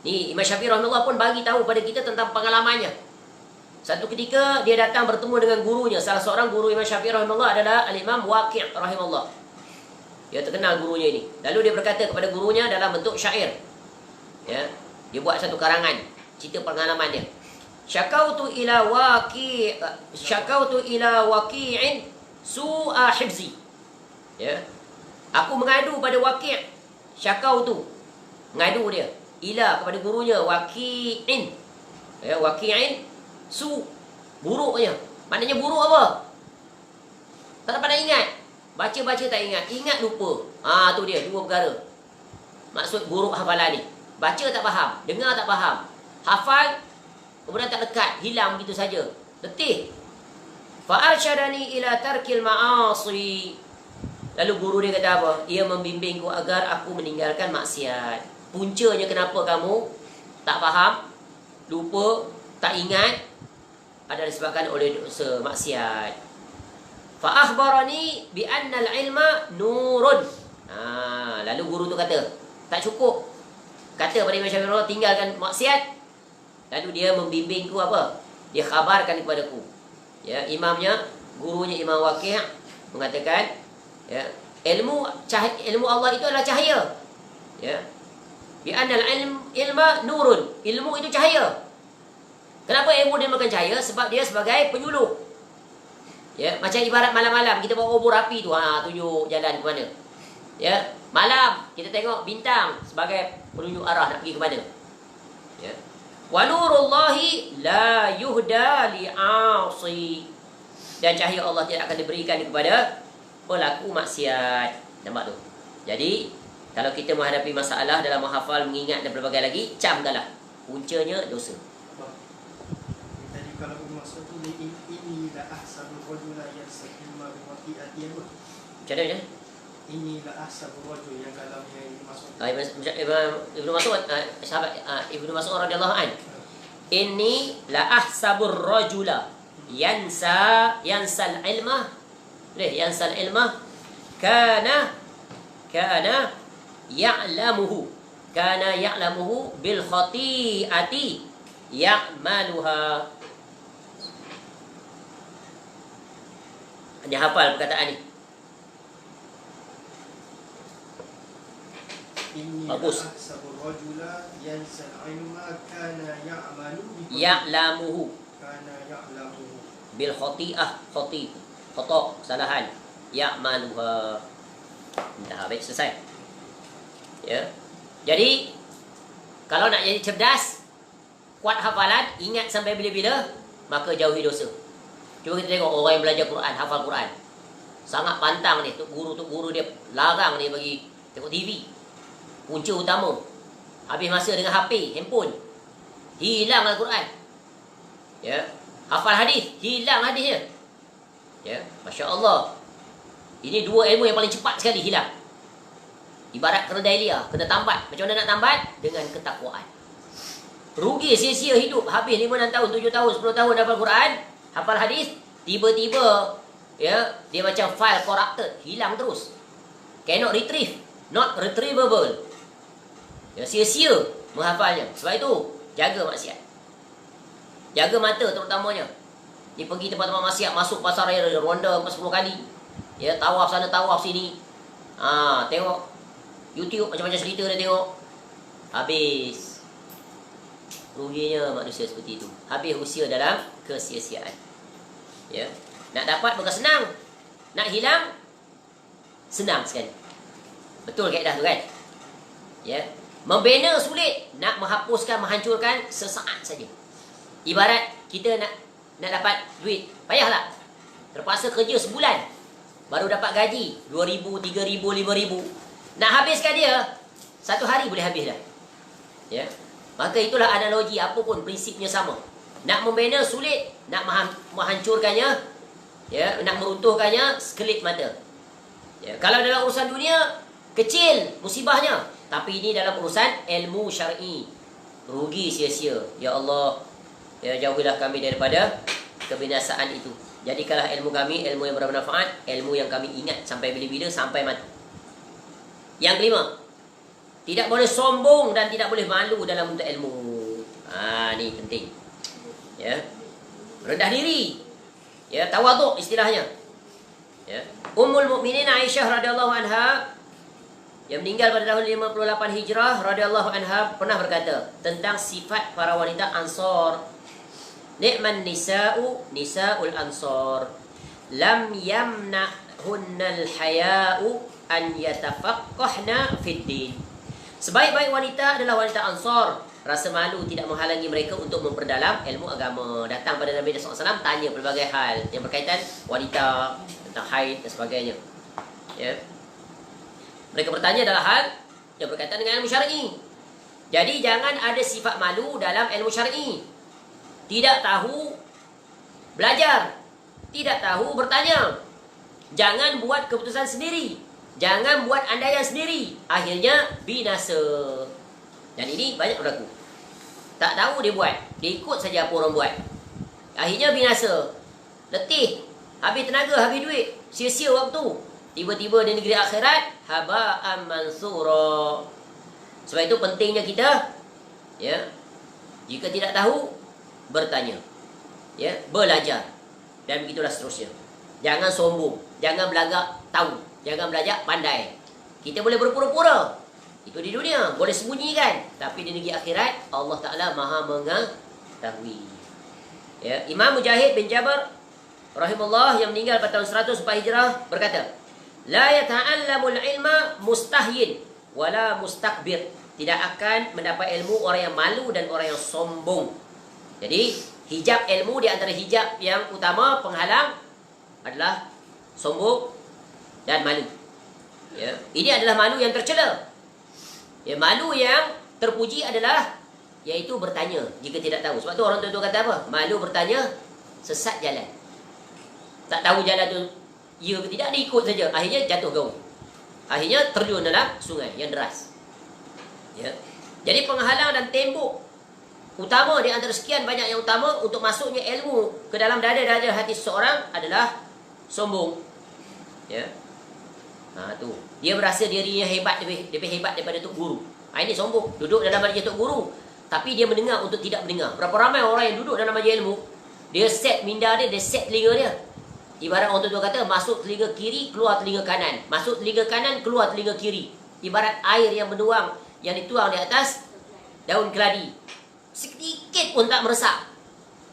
Ni Imam Syafi'i rahimahullah pun bagi tahu pada kita tentang pengalamannya. Satu ketika dia datang bertemu dengan gurunya. Salah seorang guru Imam Syafi'i rahimahullah adalah Al-Imam Waqi' rahimahullah. Dia terkenal gurunya ini. Lalu dia berkata kepada gurunya dalam bentuk syair. Dia buat satu karangan cerita pengalaman dia. Syakautu ila waqi'in su'a hifzi. Ya. Aku mengadu pada Waqi', syakau tu. Mengadu dia ila kepada gurunya Waqi'in. Ya, Waqi'in su, buruknya. Maknanya buruk apa? Tak dapat nak ingat. Baca-baca tak ingat, ingat lupa. Tu dia dua perkara. Maksud buruk hafalan ni. Baca tak faham, dengar tak faham. Hafal kemudian tak lekat, hilang begitu saja. Letih. Fa arsyadani ila tarkil ma'asi. Lalu guru dia kata apa? Ia membimbingku agar aku meninggalkan maksiat. Puncanya kenapa kamu tak faham, lupa, tak ingat, adalah disebabkan oleh dosa maksiat. Fa akhbarani bi anna al-ilma nurun. Lalu guru tu kata, tak cukup kata pada Imam Syafi'i tinggalkan maksiat. Lalu dia membimbingku apa? Dia khabarkan kepadaku. Ya, imamnya, gurunya Imam Waqi' mengatakan, ya, ilmu Allah itu adalah cahaya. Ya. Bi annal ilma nurun. Ilmu itu cahaya. Kenapa ilmu dinamakan cahaya? Sebab dia sebagai penyuluh. Ya, macam ibarat malam-malam kita bawa obor api tu, tunjuk jalan ke mana. Ya, malam kita tengok bintang sebagai penunjuk arah nak pergi ke mana. Ya. Wa nurullahi la yuhda li'asi. Dan cahaya Allah tidak akan diberikan kepada pelaku maksiat. Nampak tu? Jadi, kalau kita menghadapi masalah dalam menghafal, mengingat dan berbagai lagi, camkanlah. Puncanya dosa. Tadi kalau bermaksud tu ini la ahsabu rajula yasma bi waqi'ati apa? Macam mana? Ini la ahsabu rajul yang kalamnya ini masuk. Ibnu Mas'ud, sahabat Ibnu Mas'ud radhiyallahu an. Inni la ahsabur rajula yansal ilmah. Yansal ilmah kana ya'lamuhu bil khati'ati ya'maluha. Dia hafal perkataan ni. Bagus. Ya'lamuhu bil khati'ah, khata, kesalahan. Ya'maluha. Dah habis, selesai. Ya. Jadi kalau nak jadi cerdas, kuat hafalan, ingat sampai bila-bila, maka jauhi dosa. Cuba kita tengok orang yang belajar Quran, hafal Quran. Sangat pantang ni, tok guru dia larang ni bagi tengok TV. Punca utama. Habis masa dengan HP, handphone. Hilang Al-Quran. Ya. Hafal hadis, hilang hadisnya. Ya, masya-Allah. Ini dua ilmu yang paling cepat sekali hilang. Ibarat keledai liar, kena tambat. Macam mana nak tambat? Dengan ketakwaan. Rugi sia-sia hidup, habis 5 6 tahun, 7 tahun, 10 tahun hafal Quran, hafal hadis, tiba-tiba ya, dia macam file corrupted, hilang terus. Cannot retrieve, not retrievable. Ya, sia-sia menghafalnya. Sebab itu, jaga maksiat. Jaga mata terutamanya. Dia pergi tempat-tempat maksiat, masuk pasar raya, ronda 10 kali. Ya, tawaf sana, tawaf sini. Tengok YouTube macam-macam cerita dia tengok. Habis. Ruginya manusia seperti itu. Habis usia dalam kesia-siaan. Ya. Nak dapat bukan senang. Nak hilang senang sekali. Betul kaedah tu kan? Ya. Membina sulit, nak menghapuskan, menghancurkan sesaat saja. Ibarat kita nak dapat duit, payahlah. Terpaksa kerja sebulan baru dapat gaji 2,000, 3,000, 5,000. Nak habiskan dia satu hari boleh habis dah. Ya. Maka itulah analogi, apapun prinsipnya sama. Nak membina sulit, nak menghancurkannya, ya, nak meruntuhkannya sekelip mata. Ya. Kalau dalam urusan dunia kecil musibahnya, tapi ini dalam urusan ilmu syar'i, rugi sia-sia. Ya Allah, ya, jauhilah kami daripada kebinasaan itu. Jadikanlah ilmu kami ilmu yang bermanfaat, ilmu yang kami ingat sampai bila-bila, sampai mati. Yang kelima, tidak boleh sombong dan tidak boleh malu dalam menuntut ilmu. Ni penting. Ya. Rendah diri. Ya, tawaduk istilahnya. Ya. Ummul Mukminin Aisyah radhiyallahu anha yang meninggal pada tahun 58 Hijrah radhiyallahu anha pernah berkata tentang sifat para wanita Ansar. Ni'man nisa'u nisa'ul Ansar. Lam yamna'hunnal haya'u an yatafaqqahna fid din. Sebaik-baik wanita adalah wanita Ansar. Rasa malu tidak menghalangi mereka untuk memperdalam ilmu agama. Datang pada Nabi SAW, tanya pelbagai hal yang berkaitan wanita, tentang haid dan sebagainya. Ya. Mereka bertanya adalah hal yang berkaitan dengan ilmu syar'i. Jadi jangan ada sifat malu dalam ilmu syar'i. Tidak tahu belajar, tidak tahu bertanya. Jangan buat keputusan sendiri. Jangan buat andaian sendiri. Akhirnya binasa. Dan ini banyak berlaku. Tak tahu dia buat. Dia ikut saja apa orang buat. Akhirnya binasa. Letih. Habis tenaga, habis duit. Sia-sia waktu. Tiba-tiba di negeri akhirat, haba'an mansura. Sebab itu pentingnya kita, ya, jika tidak tahu, bertanya. Ya, belajar. Dan begitulah seterusnya. Jangan sombong. Jangan belagak tahu. Jangan belajar pandai. Kita boleh berpura-pura. Itu di dunia. Boleh sembunyikan. Tapi di negeri akhirat, Allah Ta'ala maha mengetahui. Ya, Imam Mujahid bin Jabr rahimahullah yang meninggal pada tahun 104 Hijrah berkata, La yata'allamul ilma mustahyin wala mustakbir. Tidak akan mendapat ilmu orang yang malu dan orang yang sombong. Jadi, hijab ilmu di antara hijab yang utama penghalang adalah sombong dan malu. Ya, ini adalah malu yang tercela. Ya, malu yang terpuji adalah iaitu bertanya jika tidak tahu. Sebab tu orang tua kata apa? Malu bertanya, sesat jalan. Tak tahu jalan tu ya ke tidak, dia ikut saja. Akhirnya jatuh gaul. Akhirnya terjun dalam sungai yang deras. Ya. Jadi penghalang dan tembok utama di antara sekian banyak yang utama untuk masuknya ilmu ke dalam dada-dada hati seseorang adalah sombong. Ya. Tu. Dia berasa dirinya hebat, lebih hebat daripada tok guru. Ini sombong. Duduk dalam majlis tok guru, tapi dia mendengar untuk tidak mendengar. Berapa ramai orang yang duduk dalam majlis ilmu, dia set minda dia set telinga dia. Ibarat orang tua kata, masuk telinga kiri, keluar telinga kanan. Masuk telinga kanan, keluar telinga kiri. Ibarat air yang menuang, yang dituang di atas daun keladi. Sedikit pun tak meresap.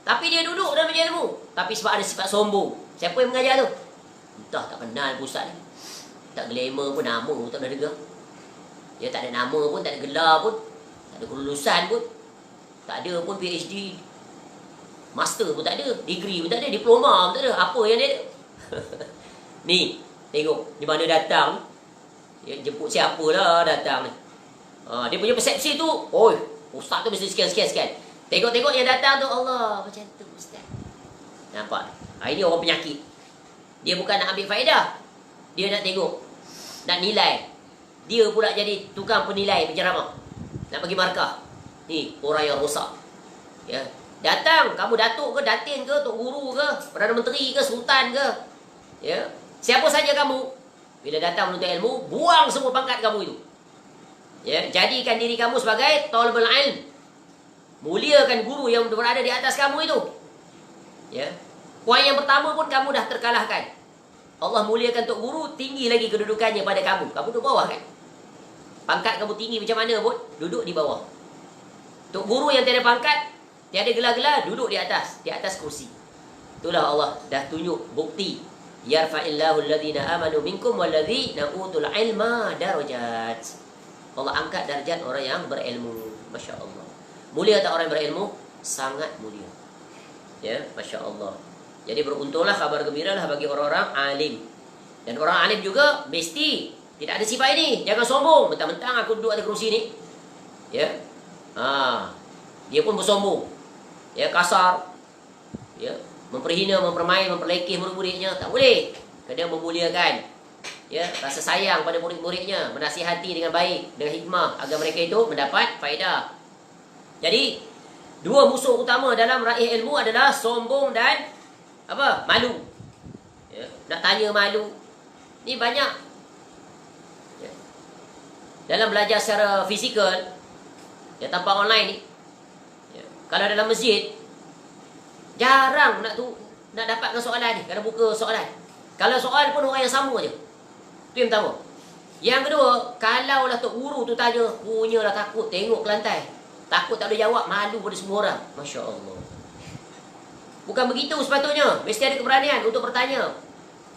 Tapi dia duduk dalam majlis ilmu. Tapi sebab ada sifat sombong. Siapa yang mengajar tu? Entah, tak kenal pun ustaz ni. Tak glamour pun, nama pun tak pernah dengar. Dia tak ada nama pun, tak ada gelar pun, tak ada kelulusan pun, tak ada pun PhD, master pun tak ada, degree pun tak ada, diploma pun tak ada. Apa yang dia ada? Ni, tengok di mana datang. Ya, jemput siapa lah datang ni. Dia punya persepsi tu, oi, ustaz tu mesti sekian. Tengok-tengok yang datang tu, Allah, macam tu ustaz. Nampak? Ini orang penyakit. Dia bukan nak ambil faedah, dia nak tengok, nak nilai. Dia pula jadi tukang penilai penceramah, nak bagi markah. Ni orang yang rosak. Ya, datang, kamu datuk ke, datin ke, tok guru ke, perdana menteri ke, sultan ke, ya, siapa saja kamu, bila datang menuntut ilmu, buang semua pangkat kamu itu. Ya, jadikan diri kamu sebagai talibul ilm. Muliakan guru yang berada di atas kamu itu. Ya, poin yang pertama pun kamu dah terkalahkan. Allah muliakan tok guru, tinggi lagi kedudukannya pada kamu. Kamu duduk bawah kan? Pangkat kamu tinggi macam mana pun, duduk di bawah. Tok guru yang tiada pangkat, tiada gelar-gelar, duduk di atas kursi. Itulah Allah dah tunjuk bukti. Yarfa'illahu alladhina amanu minkum walladhina utul ilma darajat. Allah angkat darjat orang yang berilmu. Masya Allah. Mulia tak orang yang berilmu? Sangat mulia. Ya, Masya Allah. Jadi beruntunglah, kabar gembira lah bagi orang-orang alim. Dan orang alim juga mesti tidak ada sifat ini. Jangan sombong. Mentang-mentang aku duduk atas kerusi ni, ya, dia pun bersombong, ya, kasar, ya, memperhina, mempermain, memperlekeh murid-muridnya. Tak boleh. Kena memuliakan, ya, rasa sayang pada murid-muridnya, menasihati dengan baik, dengan hikmah, agar mereka itu mendapat faedah. Jadi dua musuh utama dalam raih ilmu adalah sombong dan apa? Malu. Ya, nak tanya malu. Ni banyak. Ya. Dalam belajar secara fizikal, ya, tanpa online ni, ya, kalau dalam masjid, jarang nak dapatkan soalan ni. Kalau buka soalan, kalau soal pun orang yang sama je. Tu yang pertama. Yang kedua, kalau lah tok guru tu tanya, punyalah takut tengok ke lantai. Takut tak boleh jawab, malu pada semua orang. Masya Allah. Bukan begitu sepatutnya. Mesti ada keberanian untuk bertanya,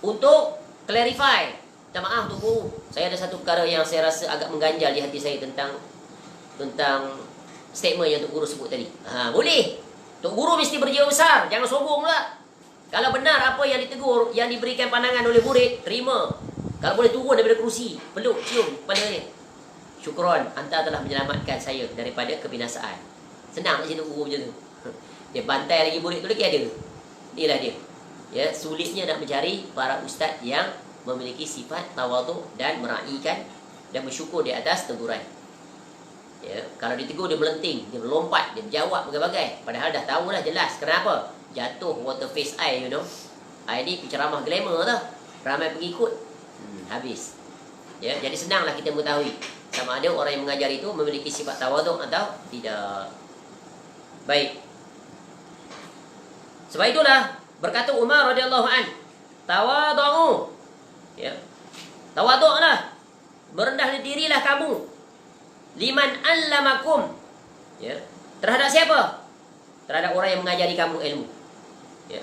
untuk clarify. Minta maaf Tok Guru, saya ada satu perkara yang saya rasa agak mengganjal di hati saya tentang statement yang Tok Guru sebut tadi. Boleh. Tok Guru mesti berjiwa besar, jangan sombong pula. Kalau benar apa yang ditegur, yang diberikan pandangan oleh murid, terima. Kalau boleh turun daripada kerusi, peluk, cium padanya. Syukron, anta telah menyelamatkan saya daripada kebinasaan. Senang je Tok Guru macam tu. Dia bantai lagi murid tu lagi ada. Inilah dia. Ya, sulitnya nak mencari para ustaz yang memiliki sifat tawaduk dan meraihkan dan bersyukur di atas teguran. Ya, kalau ditegur dia melenting, dia melompat, dia menjawab berbagai-bagai. Padahal dah tahu dah jelas. Kenapa? Jatuh water face eye, you know. Ini penceramah glamour tau. Ramai pengikut. Habis. Ya, jadi senanglah kita mengetahui sama ada orang yang mengajar itu memiliki sifat tawaduk atau tidak. Baik. Sebab itulah berkata Umar radhiyallahu an, tawadhu. Ya. Tawaduklah. Merendah dirilah kamu. Liman allamakum. Ya. Terhadap siapa? Terhadap orang yang mengajari kamu ilmu. Ya.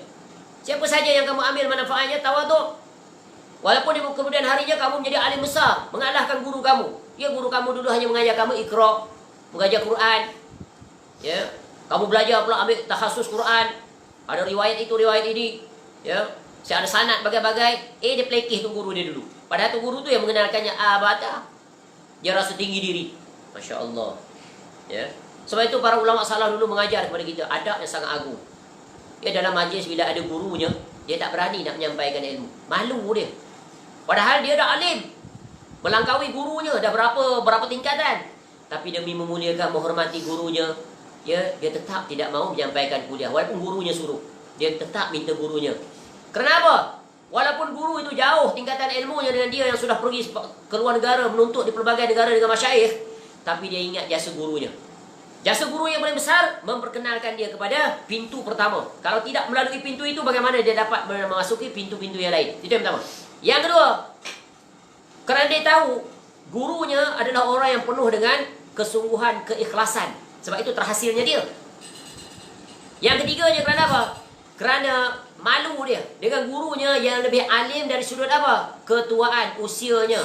Siapa saja yang kamu ambil manfaatnya, tawaduk. Walaupun di kemudian harinya kamu menjadi alim besar, mengalahkan guru kamu. Ya, guru kamu dulu hanya mengajar kamu Iqra, mengajar Quran. Ya. Kamu belajar pula ambil takhasus Quran. Ada riwayat itu, riwayat ini. Ya. Saya ada sanad bagai-bagai. Dia pelekeh tu guru dia dulu. Padahal tu guru tu yang mengenalkannya abata. Dia rasa tinggi diri. Masya Allah. Ya. Sebab itu para ulama salaf dulu mengajar kepada kita adab yang sangat agung. Ya, dalam majlis bila ada gurunya, dia tak berani nak menyampaikan ilmu. Malu dia. Padahal dia dah alim. Melangkaui gurunya dah berapa tingkatan. Tapi demi memuliakan, menghormati gurunya, ya, dia tetap tidak mau menyampaikan kuliah. Walaupun gurunya suruh, dia tetap minta gurunya. Kenapa? Walaupun guru itu jauh tingkatan ilmunya dengan dia yang sudah pergi ke luar negara menuntut di pelbagai negara dengan masyayikh, tapi dia ingat jasa gurunya. Jasa guru yang paling besar memperkenalkan dia kepada pintu pertama. Kalau tidak melalui pintu itu, bagaimana dia dapat memasuki pintu-pintu yang lain? Itu yang pertama. Yang kedua, kerana dia tahu gurunya adalah orang yang penuh dengan kesungguhan, keikhlasan. Sebab itu terhasilnya dia. Yang ketiganya kerana apa? Kerana malu dia dengan gurunya yang lebih alim dari sudut apa? Ketuaan usianya.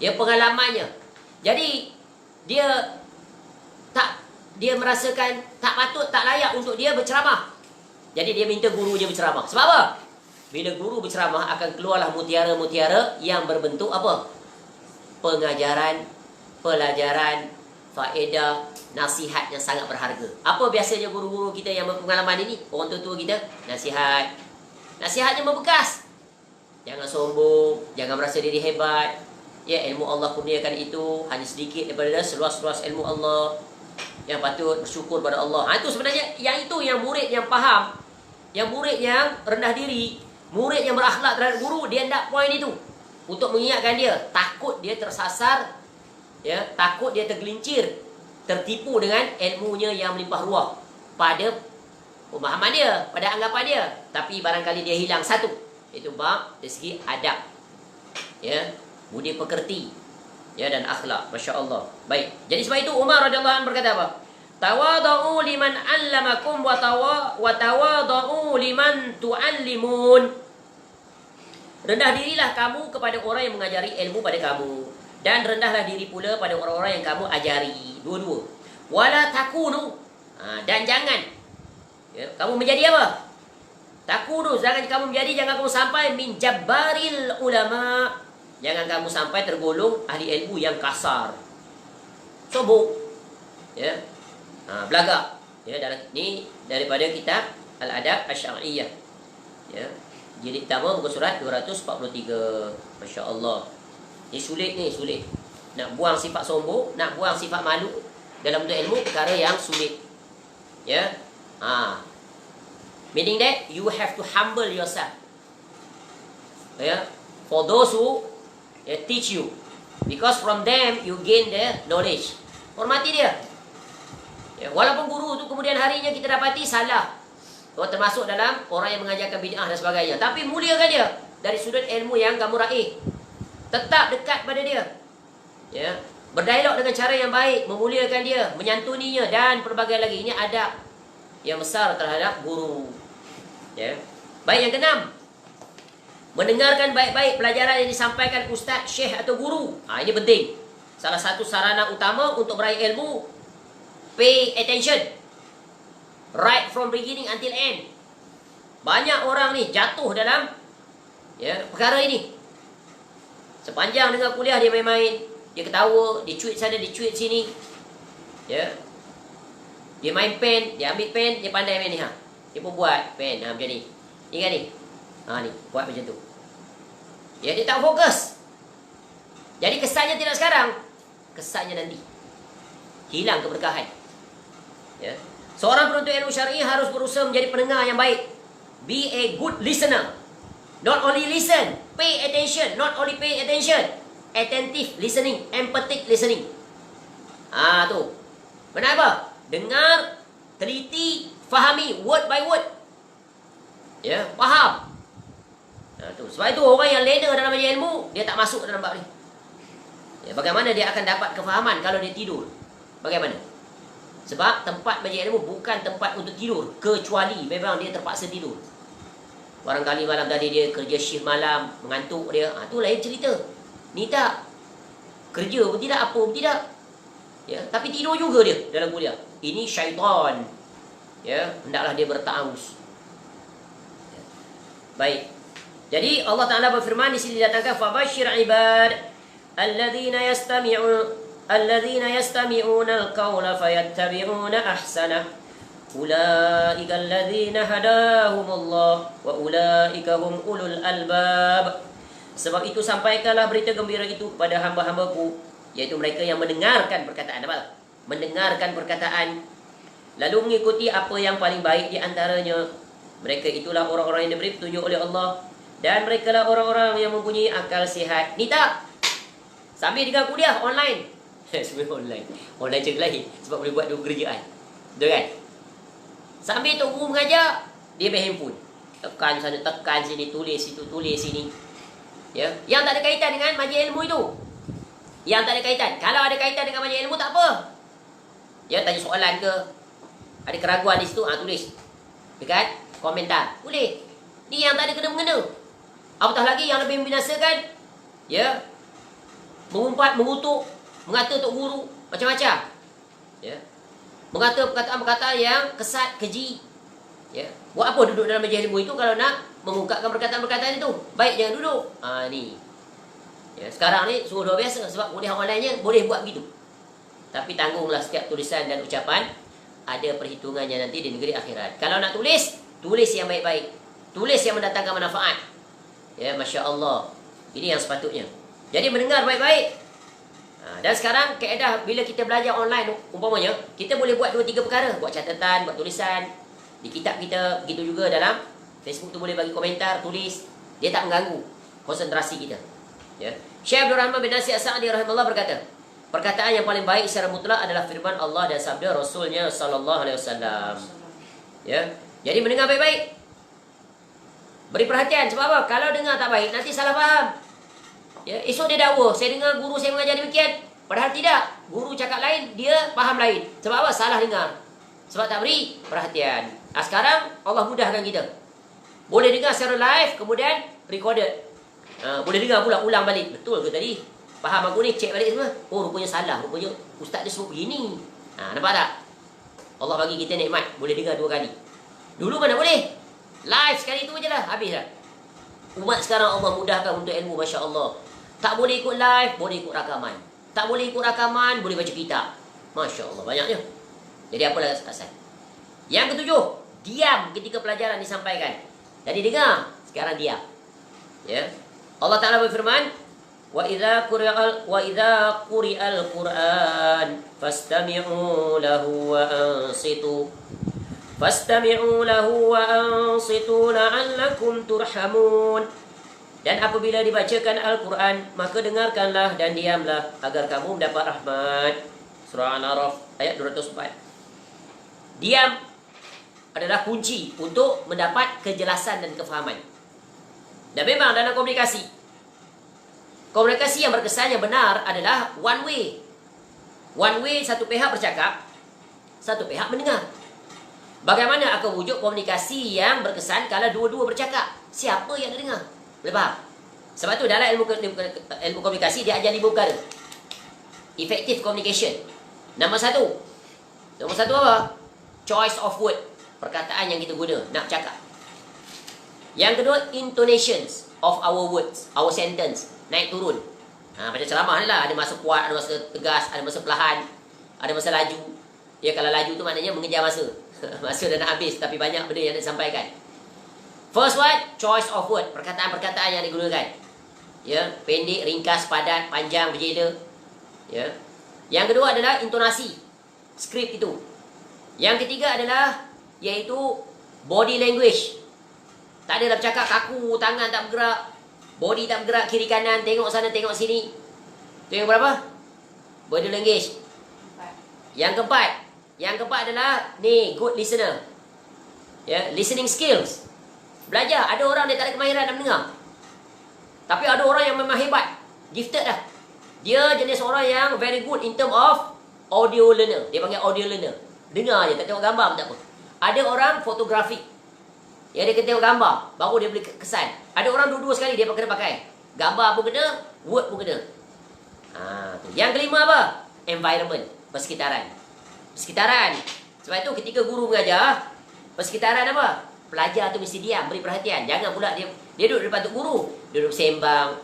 Ya, pengalamannya. Jadi dia merasakan tak patut, tak layak untuk dia berceramah. Jadi dia minta gurunya berceramah. Sebab apa? Bila guru berceramah akan keluarlah mutiara-mutiara yang berbentuk apa? Pengajaran, pelajaran, faedah, nasihat yang sangat berharga. Apa biasanya guru-guru kita yang berpengalaman ini? Orang tua-tua kita, nasihat. Nasihatnya membekas. Jangan sombong, jangan merasa diri hebat. Ya, ilmu Allah kurniakan itu hanya sedikit daripada seluas-luas ilmu Allah. Yang patut bersyukur pada Allah. Itu sebenarnya yang murid yang faham, yang murid yang rendah diri, murid yang berakhlak terhadap guru, dia hendak poin itu untuk mengingatkan dia. Takut dia tersasar, ya, takut dia tergelincir, tertipu dengan ilmunya yang melimpah ruah pada pemahaman dia, pada anggapan dia. Tapi barangkali dia hilang satu, itu bab dari segi adab, ya, budi pekerti, ya, dan akhlak. Masya Allah. Baik. Jadi sebab itu Umar radhiyallahu anhu berkata apa? Tawadhu liman allamakum wa tawadhu liman tuallimun. Rendah dirilah kamu kepada orang yang mengajari ilmu pada kamu, dan rendahlah diri pula pada orang-orang yang kamu ajari. Dua-dua. Wala takunu. Dan jangan, ya, kamu menjadi apa? Takunu, jangan kamu menjadi, jangan kamu sampai min jabbaril ulama. Jangan kamu sampai tergolong ahli ilmu yang kasar, sombong, ya, belagak. Ya, ini daripada kitab Al-Adab Asy-Syar'iyyah. Ya, jilid pertama muka surat 243. Masya Allah. Ini sulit, sulit. Nak buang sifat sombong, nak buang sifat malu dalam bentuk ilmu, perkara yang sulit. Ya, meaning that you have to humble yourself. Ya, for those who teach you, because from them you gain the knowledge. Hormati dia. Ya, walaupun guru tu kemudian harinya kita dapati salah, termasuk dalam orang yang mengajarkan bid'ah dan sebagainya, tapi muliakan dia dari sudut ilmu yang kamu raih. Tetap dekat pada dia. Ya, berdialog dengan cara yang baik, memuliakan dia, menyantuninya, dan pelbagai lagi. Ini adab yang besar terhadap guru. Ya. Baik, yang keenam, Mendengarkan baik-baik pelajaran yang disampaikan ustaz, syekh atau guru. Ini penting. Salah satu sarana utama untuk meraih ilmu, pay attention. Right from beginning until end. Banyak orang ni jatuh dalam perkara ini. Sepanjang dengar kuliah dia main-main, dia ketawa, dia cuit sana, dia cuit sini. Dia main pen, dia ambil pen, dia pandai main ni Dia pun buat pen macam ni. Ni kan ni. Ni buat macam tu. Dia tak fokus. Jadi kesannya tidak sekarang, kesannya nanti. Hilang keberkahan. Seorang penuntut ilmu syar'i harus berusaha menjadi pendengar yang baik. Be a good listener. Not only listen, pay attention. Not only pay attention, attentive listening, empathic listening. Tu. Kenapa? Dengar, teliti, fahami word by word. Faham. Tu. Sebab itu orang yang lena dalam belajar ilmu, dia tak masuk dalam bab ni. Bagaimana dia akan dapat kefahaman kalau dia tidur? Bagaimana? Sebab tempat belajar ilmu bukan tempat untuk tidur, kecuali memang dia terpaksa tidur. Barangkali malam tadi dia kerja shift malam, mengantuk dia. Tu lain cerita. Ni tak. Kerja pun tidak, apa pun tidak. Tapi tidur juga dia dalam kuliah. Ini syaitan. Hendaklah dia berta'awuz. Baik. Jadi Allah Ta'ala berfirman di sini datangkan fabashir ibad alladzina yastami'una al-qawla fayattabi'una ahsanah. Ulaika alladzina hadahumullah wa ulaika hum ulul albab. Sebab itu sampaikanlah berita gembira itu kepada hamba-hambaku, yaitu mereka yang mendengarkan perkataan. Mendengarkan perkataan lalu mengikuti apa yang paling baik di antaranya. Mereka itulah orang-orang yang diberi petunjuk oleh Allah, dan mereka lah orang-orang yang mempunyai akal sihat. Ni tak sambil dengar kuliah online. Sebenarnya online je lain, sebab boleh buat dua kerjaan. Betul kan? Sambil tok guru mengajar, dia main handphone. Tekan sana, tekan sini, tulis situ, tulis sini. Yang tak ada kaitan dengan majlis ilmu itu. Yang tak ada kaitan. Kalau ada kaitan dengan majlis ilmu tak apa. Tanya soalan ke, ada keraguan di situ, tulis dekat komentar. Boleh. Ni yang tak ada kena-mengena. Apatah lagi yang lebih membinasakan, mengumpat, mengutuk, mengata tok guru, macam-macam. Mengata perkataan-perkataan yang kesat, keji. Buat apa duduk dalam majlis ilmu itu kalau nak mengungkapkan perkataan-perkataan itu? Baik jangan duduk. Ni. Sekarang ni suruh luar biasa, sebab kuliah online-nya boleh buat begitu. Tapi tanggunglah setiap tulisan dan ucapan, ada perhitungannya nanti di negeri akhirat. Kalau nak tulis, tulis yang baik-baik. Tulis yang mendatangkan manfaat. Masya Allah. Ini yang sepatutnya. Jadi mendengar baik-baik. Dan sekarang kaedah bila kita belajar online umpamanya, kita boleh buat 2-3 perkara. Buat catatan, buat tulisan di kitab kita. Begitu juga dalam Facebook tu boleh bagi komentar, tulis. Dia tak mengganggu konsentrasi kita. Syekh Abdul Rahman bin Nasir As-Sa'di rahimahullah berkata, perkataan yang paling baik secara mutlak adalah firman Allah dan sabda Rasulnya sallallahu alaihi wasallam. Jadi mendengar baik-baik. Beri perhatian. Sebab apa? Kalau dengar tak baik, nanti salah faham. Esok dia dakwa, saya dengar guru saya mengajar demikian. Padahal tidak. Guru cakap lain, dia faham lain. Sebab apa? Salah dengar. Sebab tak beri perhatian. Sekarang Allah mudahkan kita. Boleh dengar secara live, kemudian recorded. Boleh dengar pula, ulang balik. Betul ke tadi? Faham aku ni, cek balik semua. Oh, rupanya salah. Rupanya ustaz dia sebut begini. Nampak tak? Allah bagi kita nikmat, boleh dengar 2 kali. Dulu mana boleh? Live sekali tu je lah, habis dah. Umat sekarang Allah mudahkan untuk ilmu, Masya Allah. Tak boleh ikut live, boleh ikut rakaman. Tak boleh ikut rakaman, boleh baca kitab. Masya Allah, banyaknya. Jadi apalah asal. Yang ketujuh, diam ketika pelajaran disampaikan. Tadi dengar, sekarang diam. Allah Ta'ala berfirman, وَإِذَا قُرِئَ الْقُرْآنِ فَاسْتَمِعُوا لَهُ وَأَنصِتُوا لَعَلَّكُمْ تُرْحَمُونَ. Dan apabila dibacakan Al-Quran, maka dengarkanlah dan diamlah agar kamu mendapat rahmat. Surah Al-Araf ayat 204. Diam adalah kunci untuk mendapat kejelasan dan kefahaman. Dan memang dalam komunikasi yang berkesan, yang benar adalah one way. One way, satu pihak bercakap, satu pihak mendengar. Bagaimana akan wujud komunikasi yang berkesan kalau dua-dua bercakap? Siapa yang dengar? Boleh faham? Sebab tu dalam ilmu komunikasi dia ajar 5 perkara. Effective communication. Nombor satu apa? Choice of word. Perkataan yang kita guna nak cakap. Yang kedua, intonations of our words, our sentence. Naik turun. Macam ceramah ni lah. Ada masa kuat, ada masa tegas, ada masa perlahan, ada masa laju. Ya, kalau laju tu maknanya mengejar masa. Masa dah nak habis tapi banyak benda yang nak disampaikan. First one, choice of word. Perkataan-perkataan yang digunakan. Ya, pendek, ringkas, padat, panjang, berjeda. Ya. Yang kedua adalah intonasi. Skrip itu. Yang ketiga adalah iaitu body language. Tak ada dah bercakap kaku, tangan tak bergerak, body tak bergerak, kiri kanan, tengok sana, tengok sini. Itu yang berapa? Body language. Yang keempat adalah ni, good listener. Ya, listening skills. Belajar. Ada orang dia tak ada kemahiran dalam mendengar. Tapi ada orang yang memang hebat, gifted dah. Dia jenis orang yang very good in term of audio learner. Dia panggil audio learner. Dengar je, tak tengok gambar pun tak apa. Ada orang fotografi. Ya, dia kena tengok gambar, baru dia boleh kesan. Ada orang dua-dua sekali dia kena pakai. Gambar pun kena, word pun kena. Tu. Yang kelima apa? Environment, persekitaran. Sebab itu ketika guru mengajar, persekitaran apa? Pelajar tu mesti diam, beri perhatian. Jangan pula dia duduk depan tok guru, dia duduk sembang.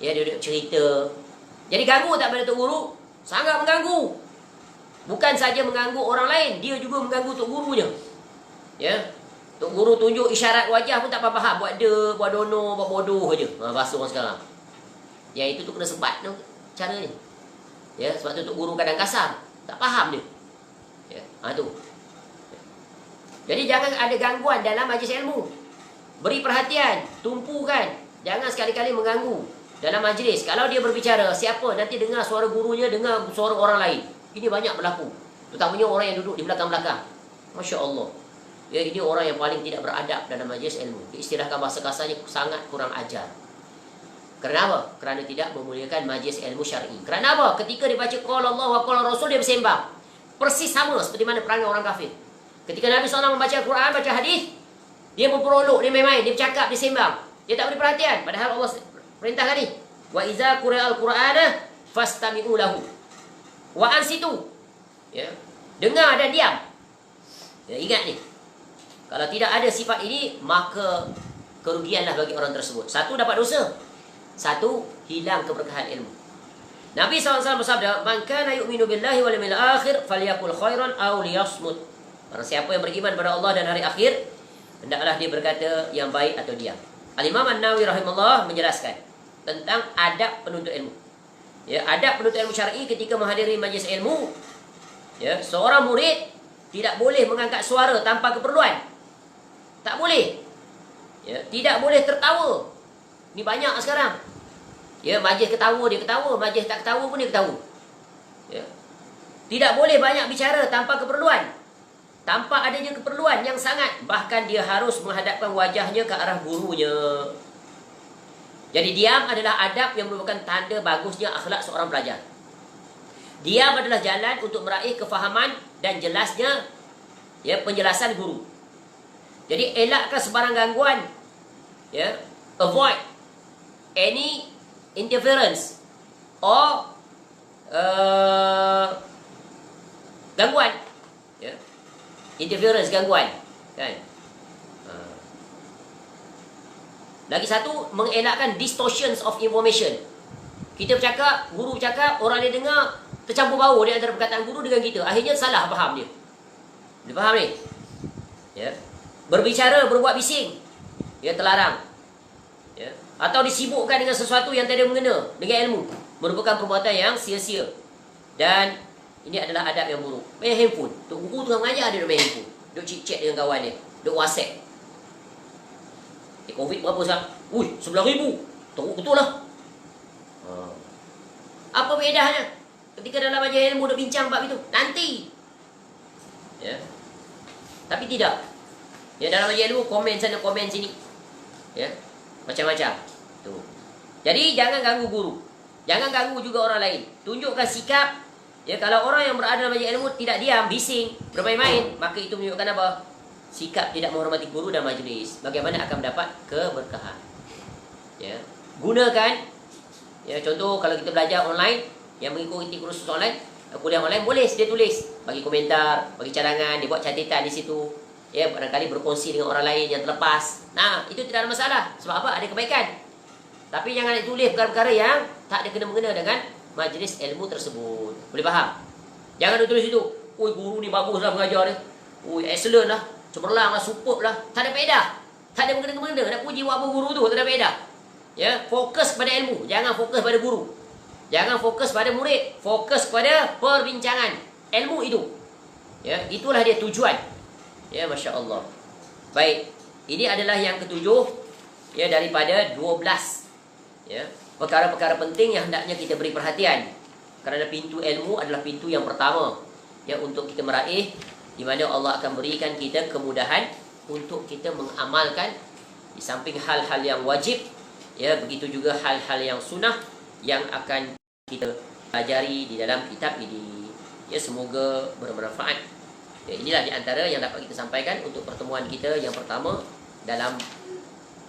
Ya, dia duduk cerita. Jadi ganggu tak pada tok guru? Sangat mengganggu. Bukan saja mengganggu orang lain, dia juga mengganggu tok gurunya. Ya. Tok guru tunjuk isyarat wajah pun tak faham. Buat de, buat dono, buat bodoh je. Bahasa orang sekarang. Yang itu tu kena sebat tu caranya. Ya, sebab tu tok guru kadang kasar. Tak faham dia. Ya, tu. Jadi jangan ada gangguan dalam majlis ilmu. Beri perhatian, tumpukan. Jangan sekali-kali mengganggu dalam majlis. Kalau dia berbicara, siapa nanti dengar suara gurunya, dengar suara orang lain. Ini banyak berlaku. Terutamanya orang yang duduk di belakang-belakang. Masya Allah. Ya, ini orang yang paling tidak beradab dalam majlis ilmu. Diistilahkan bahasa kasarnya sangat kurang ajar. Kerana apa? Kerana tidak memuliakan majlis ilmu syar'i. Kerana apa? Ketika dia baca qala Allah wa qala Rasul, dia bersembang. Persis sama seperti mana perangai orang kafir. Ketika Nabi SAW membaca Al-Quran, baca hadis, dia memperolok, dia main-main, dia bercakap, dia sembang. Dia tak beri perhatian. Padahal Allah perintahkan ni. Wa iza quri'al Qur'ana fastami'u lahu. Wa ansitu. Ya. Dengar dan diam. Ya, ingat ni. Kalau tidak ada sifat ini, maka kerugianlah bagi orang tersebut. Satu, dapat dosa. Satu, hilang keberkahan ilmu. Nabi SAW bersabda, "Man kana yu'minu billahi wal yawmil akhir falyaqul khairan aw liyasmut." Barang siapa yang beriman pada Allah dan hari akhir, hendaklah dia berkata yang baik atau diam. Al-Imam An-Nawawi rahimahullah menjelaskan tentang adab penuntut ilmu. Ya, adab penuntut ilmu syar'i ketika menghadiri majlis ilmu. Ya, seorang murid tidak boleh mengangkat suara tanpa keperluan. Tak boleh. Ya, tidak boleh tertawa. Ni banyak sekarang. Ya, majlis ketawa dia ketawa, majlis tak ketawa pun dia ketawa. Ya. Tidak boleh banyak bicara tanpa keperluan. Tanpa adanya keperluan yang sangat, bahkan dia harus menghadapkan wajahnya ke arah gurunya. Jadi diam adalah adab yang merupakan tanda bagusnya akhlak seorang pelajar. Diam adalah jalan untuk meraih kefahaman dan jelasnya penjelasan guru. Jadi elakkan sebarang gangguan. Ya, avoid any interference or gangguan. Ya. Interference, gangguan. Kan? Lagi satu, mengelakkan distortions of information. Kita bercakap, guru bercakap, orang dia dengar, tercampur baur di antara perkataan guru dengan kita. Akhirnya salah faham dia. Dia faham ni? Ya. Berbicara, berbuat bising. Ya, terlarang. Ya. Atau disibukkan dengan sesuatu yang tidak mengena dengan ilmu. Merupakan perbuatan yang sia-sia. Dan ini adalah adab yang buruk. Main handphone. Tok guru tengah mengajar, dia duduk main handphone. Duduk chat-chat dengan kawan dia. Duduk WhatsApp. Covid berapa sekarang? 11,000. Teruk betul lah. Apa bedanya? Ketika dalam majlis ilmu duk bincang bab itu. Nanti. Ya. Tapi tidak. Ya, dalam majlis ilmu komen sana, komen sini. Ya. Macam-macam. Tu. Jadi jangan ganggu guru. Jangan ganggu juga orang lain. Tunjukkan sikap. Ya, kalau orang yang berada dalam majlis ilmu tidak diam, bising, bermain-main, maka itu menunjukkan apa? Sikap tidak menghormati guru dan majlis. Bagaimana akan mendapat keberkahan. Ya, gunakan. Ya, contoh kalau kita belajar online, yang mengikuti kursus online, kuliah online, boleh dia tulis, bagi komentar, bagi cadangan, dia buat catatan di situ. Ya, barangkali berkongsi dengan orang lain yang terlepas. Nah, itu tidak ada masalah. Sebab apa? Ada kebaikan. Tapi jangan ditulis perkara-perkara yang tak ada kena-mengena dengan majlis ilmu tersebut. Boleh faham? Jangan ditulis itu. Oi, guru ni baguslah mengajar ni. Oi, excellent lah. Cemerlang lah, superb lah. Tak ada faedah. Tak ada mengena-mengena. Nak puji buat apa guru tu, tak ada faedah. Ya, fokus pada ilmu. Jangan fokus pada guru. Jangan fokus pada murid. Fokus pada perbincangan ilmu itu. Ya, itulah dia tujuan. Ya, Masya Allah. Baik, ini adalah yang ketujuh. Ya, daripada 12. Ya, perkara-perkara penting yang hendaknya kita beri perhatian. Kerana pintu ilmu adalah pintu yang pertama. Ya, untuk kita meraih, di mana Allah akan berikan kita kemudahan untuk kita mengamalkan di samping hal-hal yang wajib. Ya, begitu juga hal-hal yang sunnah yang akan kita pelajari di dalam kitab ini. Ya, semoga bermanfaat. Ya, inilah di antara yang dapat kita sampaikan untuk pertemuan kita yang pertama dalam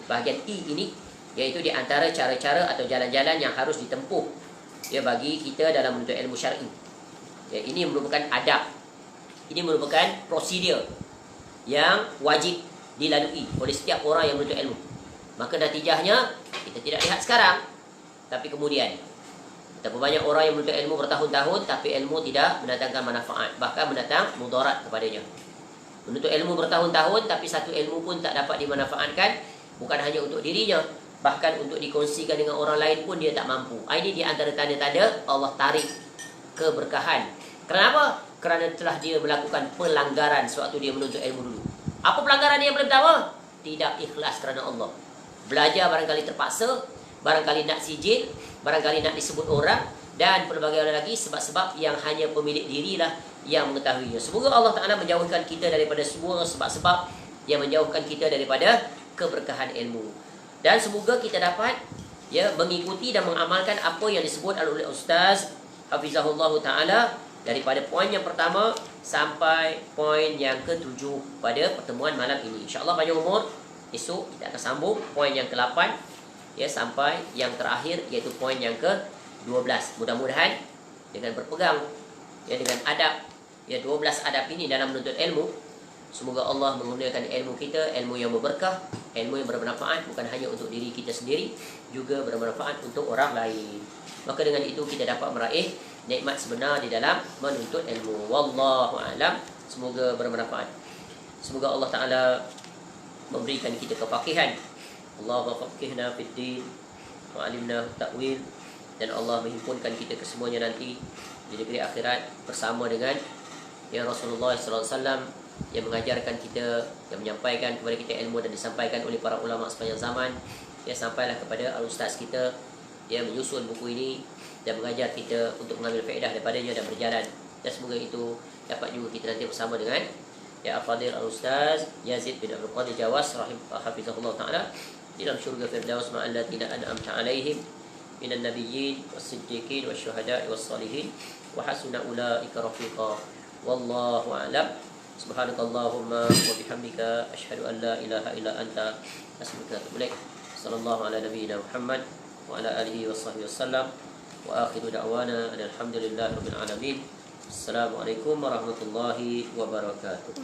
bahagian I ini, iaitu di antara cara-cara atau jalan-jalan yang harus ditempuh ya bagi kita dalam menuntut ilmu syar'i. Ya, ini merupakan adab. Ini merupakan prosedur yang wajib dilalui oleh setiap orang yang menuntut ilmu. Maka natijahnya kita tidak lihat sekarang, tapi kemudian. Betapa banyak orang yang menuntut ilmu bertahun-tahun, tapi ilmu tidak mendatangkan manfaat, bahkan mendatang mudarat kepadanya. Menuntut ilmu bertahun-tahun, tapi satu ilmu pun tak dapat dimanfaatkan, bukan hanya untuk dirinya, bahkan untuk dikongsikan dengan orang lain pun dia tak mampu. Ini di antara tanda-tanda Allah tarik keberkahan. Kenapa? Kerana telah dia melakukan pelanggaran sewaktu dia menuntut ilmu dulu. Apa pelanggaran yang pertama? Tidak ikhlas kerana Allah. Belajar barangkali terpaksa, barangkali nak sijil, barangkali nak disebut orang, dan pelbagai lagi sebab-sebab yang hanya pemilik dirilah yang mengetahuinya. Semoga Allah Ta'ala menjauhkan kita daripada semua sebab-sebab yang menjauhkan kita daripada keberkahan ilmu. Dan semoga kita dapat mengikuti dan mengamalkan apa yang disebut oleh Ustaz Hafizahullah Ta'ala daripada poin yang pertama sampai poin yang ke-7 pada pertemuan malam ini. InsyaAllah panjang umur, esok kita akan sambung poin yang ke-8 sampai yang terakhir, iaitu poin yang ke-12. Mudah-mudahan dengan berpegang dengan adab 12 adab ini dalam menuntut ilmu, semoga Allah menggunakan ilmu kita, ilmu yang berberkah, ilmu yang bermanfaat, bukan hanya untuk diri kita sendiri, juga bermanfaat untuk orang lain. Maka dengan itu kita dapat meraih nikmat sebenar di dalam menuntut ilmu. Wallahu a'lam. Semoga bermanfaat. Semoga Allah Ta'ala memberikan kita kefaqihan. Allah faqihna fid din wa alimna ta'wil, dan Allah menghimpunkan kita kesemuanya nanti di negeri akhirat bersama dengan Rasulullah sallallahu alaihi wasallam yang mengajarkan kita, yang menyampaikan kepada kita ilmu dan disampaikan oleh para ulama sepanjang zaman. Sampailah kepada al-ustaz kita menyusun buku ini dan mengajar kita untuk mengambil faedah daripadanya dan berjalan. Dan semoga itu dapat juga kita nanti bersama dengan Al-Fadhil Al-Ustaz Yazid bin Abdul Qadir Jawas hafizahullah ta'ala di dalam syurga Firdaus ma'al ladzina an'amta 'alaihim minan nabiyyin was-siddiqin wasyuhada'i was-shalihin wa hasuna ulaika rafiqa. Wallahu a'lam. Subhanakallahumma wa bihamdika asyhadu an la ilaha illa anta astaghfiruka wa atubu ilaik. Sallallahu ala nabiyyina Muhammad wa ala alihi washabbihi wasallam. Wa akhiru da'wana alhamdulillahi rabbil alamin. Assalamualaikum warahmatullahi wabarakatuh.